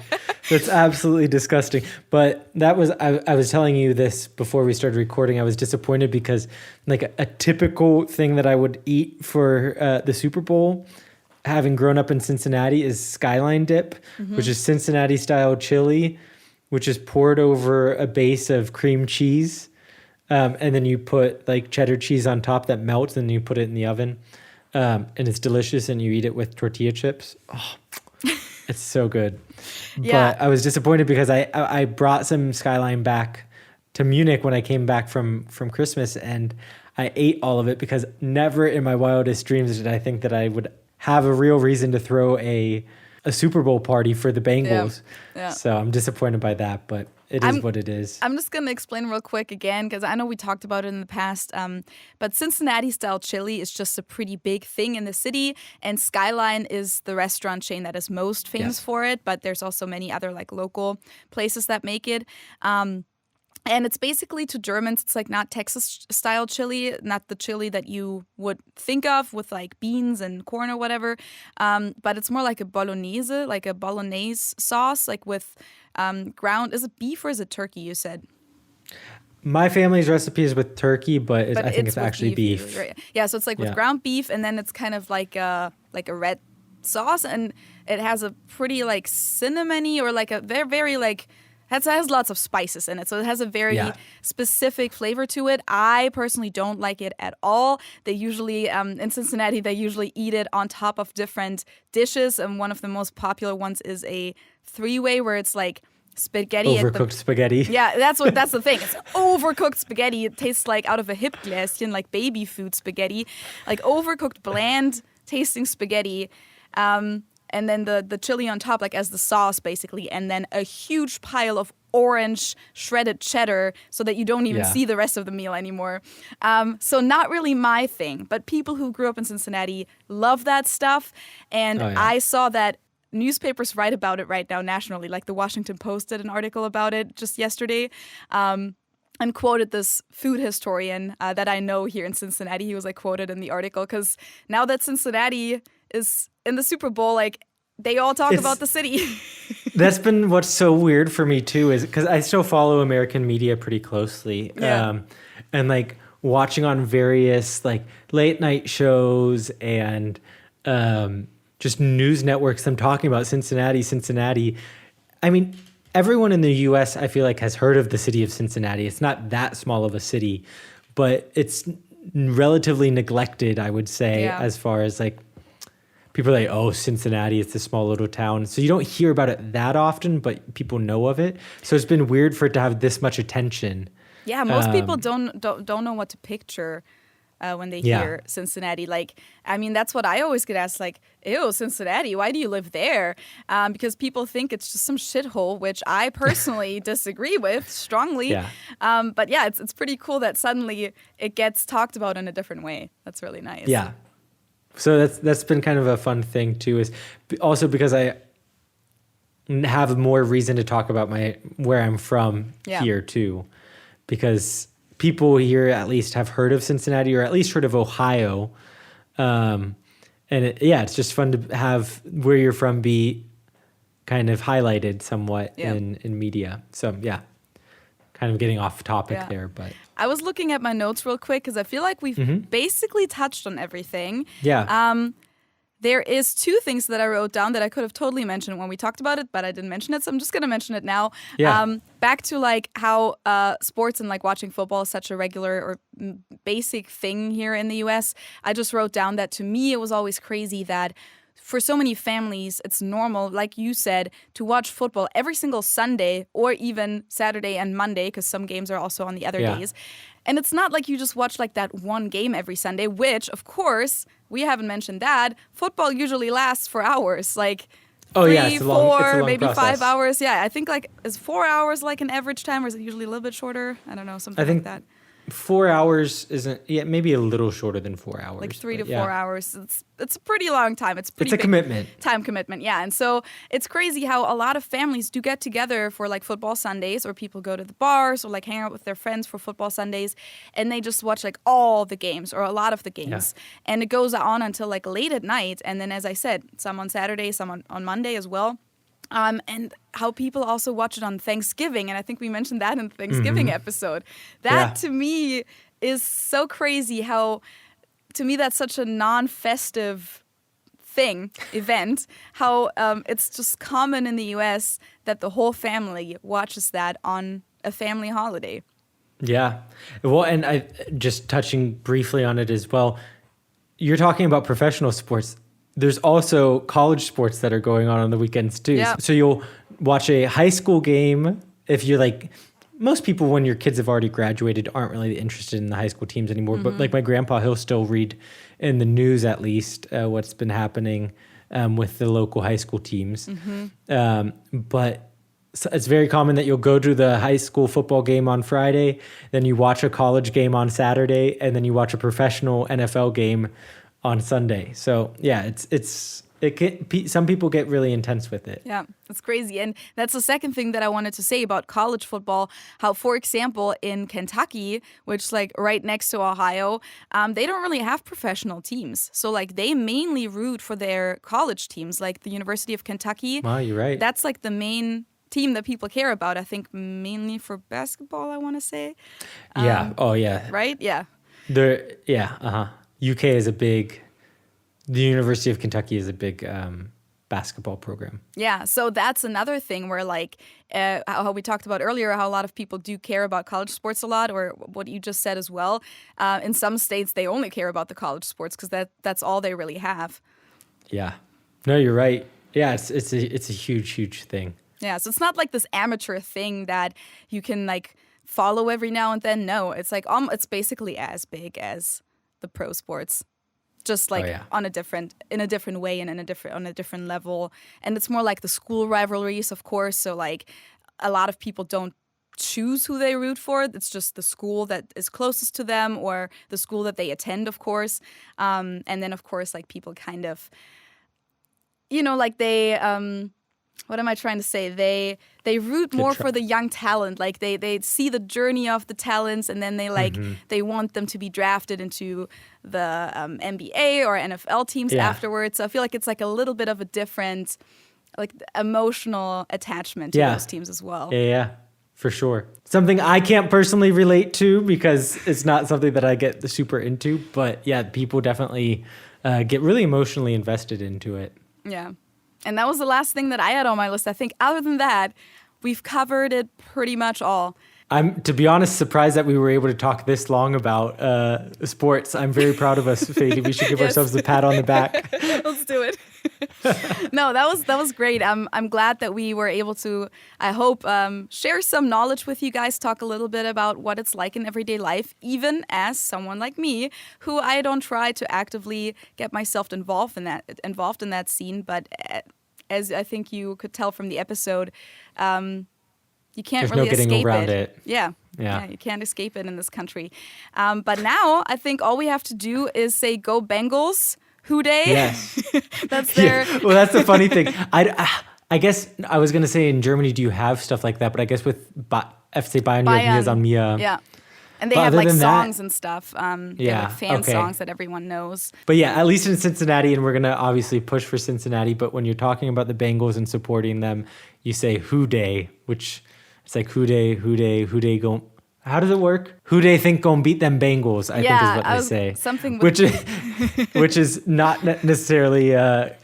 That's absolutely disgusting. But that was, I was telling you this before we started recording. I was disappointed because like a typical thing that I would eat for the Super Bowl, having grown up in Cincinnati, is Skyline dip, which is Cincinnati style chili, which is poured over a base of cream cheese. And then you put like cheddar cheese on top that melts and you put it in the oven. And it's delicious and you eat it with tortilla chips. Oh, it's so good. Yeah. But I was disappointed because I brought some Skyline back to Munich when I came back from Christmas, and I ate all of it because never in my wildest dreams did I think that I would have a real reason to throw a Super Bowl party for the Bengals. Yeah. So I'm disappointed by that, but it is what it is. I'm just going to explain real quick again, because I know we talked about it in the past, but Cincinnati-style chili is just a pretty big thing in the city, and Skyline is the restaurant chain that is most famous for it, but there's also many other like local places that make it. And it's basically, to Germans, it's like not Texas-style chili, not the chili that you would think of with like beans and corn or whatever, but it's more like a bolognese sauce, like with ground. Is it beef or is it turkey, you said? My family's recipe is with turkey, but I think it's actually beef. Right? Yeah, so it's like with ground beef, and then it's kind of like a red sauce, and it has a pretty like cinnamony or like a very, very like... It has lots of spices in it, so it has a very specific flavor to it. I personally don't like it at all. They usually, in Cincinnati, they usually eat it on top of different dishes, and one of the most popular ones is a three-way where it's like spaghetti. Overcooked spaghetti. Yeah, that's the thing. It's overcooked spaghetti. It tastes like out of a Hipgläschen, like baby food spaghetti, like overcooked, bland-tasting spaghetti. And then the chili on top, like as the sauce, basically, and then a huge pile of orange shredded cheddar so that you don't even see the rest of the meal anymore. So not really my thing, but people who grew up in Cincinnati love that stuff. And I saw that newspapers write about it right now nationally, like the Washington Post did an article about it just yesterday. And quoted this food historian that I know here in Cincinnati. He was like quoted in the article because now that Cincinnati is in the Super Bowl, like they all talk about the city. That's been what's so weird for me too, is because I still follow American media pretty closely. Yeah. And like watching on various like late night shows and just news networks, them talking about Cincinnati. I mean, everyone in the US, I feel like, has heard of the city of Cincinnati. It's not that small of a city, but it's relatively neglected, I would say, as far as like people are like, oh, Cincinnati, it's a small little town. So you don't hear about it that often, but people know of it. So it's been weird for it to have this much attention. Yeah, most people don't know what to picture when they hear Cincinnati. Like, I mean, that's what I always get asked, like, ew, Cincinnati, why do you live there? Because people think it's just some shithole, which I personally disagree with strongly. Yeah. But yeah, it's pretty cool that suddenly it gets talked about in a different way. That's really nice. Yeah. So that's been kind of a fun thing too, is also because I have more reason to talk about where I'm from here too, because people here at least have heard of Cincinnati, or at least heard of Ohio. And it's just fun to have where you're from be kind of highlighted somewhat in media. So yeah, kind of getting off topic there, but I was looking at my notes real quick because I feel like we've basically touched on everything. Yeah. There is two things that I wrote down that I could have totally mentioned when we talked about it, but I didn't mention it, so I'm just going to mention it now. Yeah. Back to like how sports and like watching football is such a regular or basic thing here in the US. I just wrote down that to me it was always crazy that for so many families, it's normal, like you said, to watch football every single Sunday or even Saturday and Monday, because some games are also on the other days. And it's not like you just watch like that one game every Sunday, which, of course, we haven't mentioned that. Football usually lasts for hours, like 3, it's a 4, long maybe process. 5 hours. Yeah, I think like is 4 hours like an average time, or is it usually a little bit shorter? I don't know, something like that. 4 hours isn't, maybe a little shorter than 4 hours. Like 3 to 4 hours. It's a pretty long time. It's a commitment. Time commitment, yeah. And so it's crazy how a lot of families do get together for like football Sundays, or people go to the bars or like hang out with their friends for football Sundays, and they just watch like all the games or a lot of the games. Yeah. And it goes on until like late at night. And then, as I said, some on Saturday, some on Monday as well. And how people also watch it on Thanksgiving. And I think we mentioned that in the Thanksgiving episode. That to me is so crazy how, to me, that's such a non-festive event, how it's just common in the US that the whole family watches that on a family holiday. Yeah. Well, and I just touching briefly on it as well, you're talking about professional sports. There's also college sports that are going on the weekends too. Yeah. So you'll watch a high school game if you're like, most people when your kids have already graduated aren't really interested in the high school teams anymore. But like my grandpa, he'll still read in the news at least what's been happening with the local high school teams. But it's very common that you'll go to the high school football game on Friday, then you watch a college game on Saturday, and then you watch a professional NFL game on Sunday. So yeah, some people get really intense with it. Yeah, it's crazy. And that's the second thing that I wanted to say about college football, how, for example, in Kentucky, which like right next to Ohio, they don't really have professional teams. So like they mainly root for their college teams, like the University of Kentucky. Wow, you're right. That's like the main team that people care about, I think mainly for basketball, I want to say. Yeah. Oh yeah. Right? Yeah. UK is the University of Kentucky is a big basketball program. Yeah, so that's another thing where like how we talked about earlier, how a lot of people do care about college sports a lot, or what you just said as well. In some states, they only care about the college sports because that's all they really have. Yeah. No, you're right. Yeah, it's a huge thing. Yeah, so it's not like this amateur thing that you can like follow every now and then. No, it's like it's basically as big as the pro sports, just like in a different way and on a different level. And it's more like the school rivalries, of course. So like a lot of people don't choose who they root for. It's just the school that is closest to them or the school that they attend, of course. And then of course like people kind of, like they what am I trying to say? They root more for the young talent. Like they see the journey of the talents, and then they want them to be drafted into the NBA or NFL teams afterwards. So I feel like it's like a little bit of a different like emotional attachment to those teams as well. Yeah, for sure. Something I can't personally relate to because it's not something that I get super into. But yeah, people definitely get really emotionally invested into it. Yeah. And that was the last thing that I had on my list. I think other than that, we've covered it pretty much all. I'm, to be honest, surprised that we were able to talk this long about sports. I'm very proud of us, Fady. We should give ourselves a pat on the back. Let's do it. No, that was great. I'm glad that we were able to, I hope, share some knowledge with you guys, talk a little bit about what it's like in everyday life, even as someone like me, who I don't try to actively get myself involved in that scene. But as I think you could tell from the episode, you can't really escape it. Yeah, you can't escape it in this country. But now I think all we have to do is say, "Go Bengals, Hoo Day." Yes, that's their. Yeah. Well, that's the funny thing. I guess I was gonna say in Germany, do you have stuff like that? But I guess with FC Bayern, you have Mir. Yeah. And they have like songs and stuff. They have like fan songs that everyone knows. But yeah, at least in Cincinnati, and we're going to obviously push for Cincinnati, but when you're talking about the Bengals and supporting them, you say Hoo Day, which it's like Hoo Day gon'. How does it work? Who they think gon' beat them Bengals, I think is what they say. Something which is not necessarily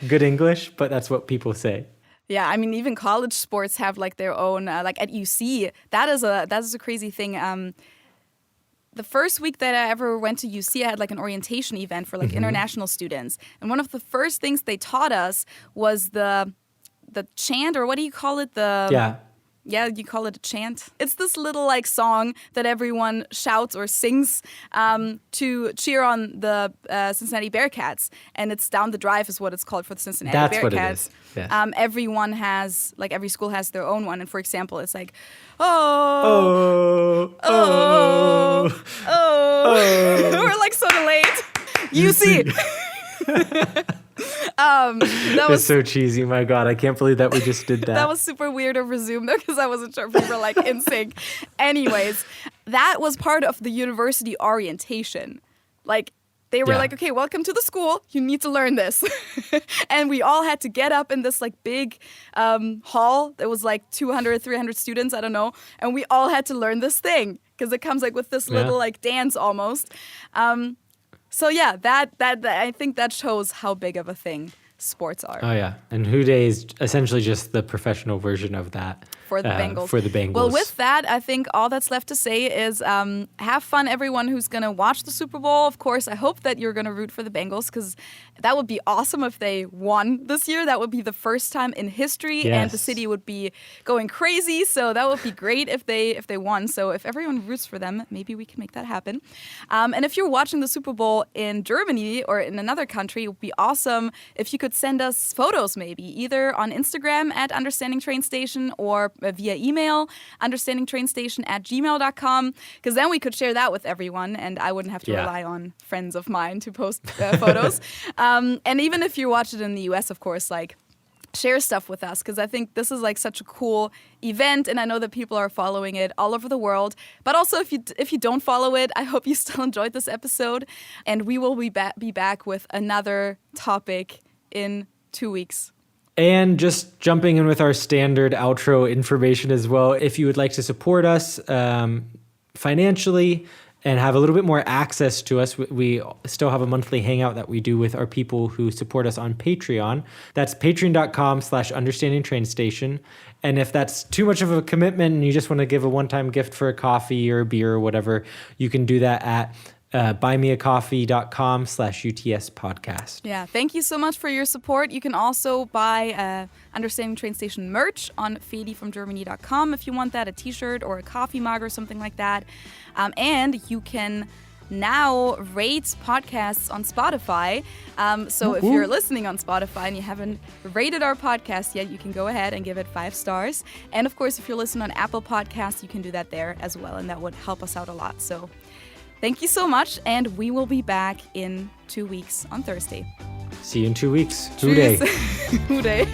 good English, but that's what people say. Yeah, I mean, even college sports have like their own, like at UC, that is a crazy thing. The first week that I ever went to UC, I had like an orientation event for like international students. And one of the first things they taught us was the chant, or what do you call it? Yeah, you call it a chant. It's this little like song that everyone shouts or sings to cheer on the Cincinnati Bearcats. And it's Down the Drive is what it's called for the Cincinnati Bearcats. That's what it is. Yeah. Everyone has, like every school has their own one. And for example, it's like, oh. We're like so delayed. UC. That was so cheesy. My God, I can't believe that we just did that. That was super weird over Zoom though, because I wasn't sure if we were like in sync. Anyways, that was part of the university orientation. Like they were like, okay, welcome to the school. You need to learn this. And we all had to get up in this like big hall. There was like 200, 300 students, I don't know. And we all had to learn this thing because it comes like with this little like dance almost. So yeah, that I think that shows how big of a thing sports are. Oh yeah, and Hoo Day is essentially just the professional version of that for the Bengals. For the Bengals. Well, with that, I think all that's left to say is have fun, everyone who's gonna watch the Super Bowl. Of course, I hope that you're gonna root for the Bengals because that would be awesome if they won this year. That would be the first time in history, and the city would be going crazy. So that would be great if they won. So if everyone roots for them, maybe we can make that happen. And if you're watching the Super Bowl in Germany or in another country, it would be awesome if you could send us photos, maybe either on Instagram at Understanding Train Station or via email understandingtrainstation@gmail.com, because then we could share that with everyone, and I wouldn't have to rely on friends of mine to post photos. And even if you watch it in the US, of course, like share stuff with us, because I think this is like such a cool event, and I know that people are following it all over the world. But also, if you don't follow it, I hope you still enjoyed this episode, and we will be back with another topic in 2 weeks. And just jumping in with our standard outro information as well. If you would like to support us financially and have a little bit more access to us, we still have a monthly hangout that we do with our people who support us on Patreon. That's patreon.com/understandingtrainstation. And if that's too much of a commitment and you just want to give a one-time gift for a coffee or a beer or whatever, you can do that at buymeacoffee.com/UTS podcast. Yeah, thank you so much for your support. You can also buy Understanding Train Station merch on fadifromgermany.com if you want that, a t-shirt or a coffee mug or something like that. And you can now rate podcasts on Spotify. So if you're listening on Spotify and you haven't rated our podcast yet, you can go ahead and give it 5 stars. And of course, if you're listening on Apple Podcasts, you can do that there as well, and that would help us out a lot. So thank you so much, and we will be back in 2 weeks on Thursday. See you in 2 weeks. Hoo Day. Hoo Day.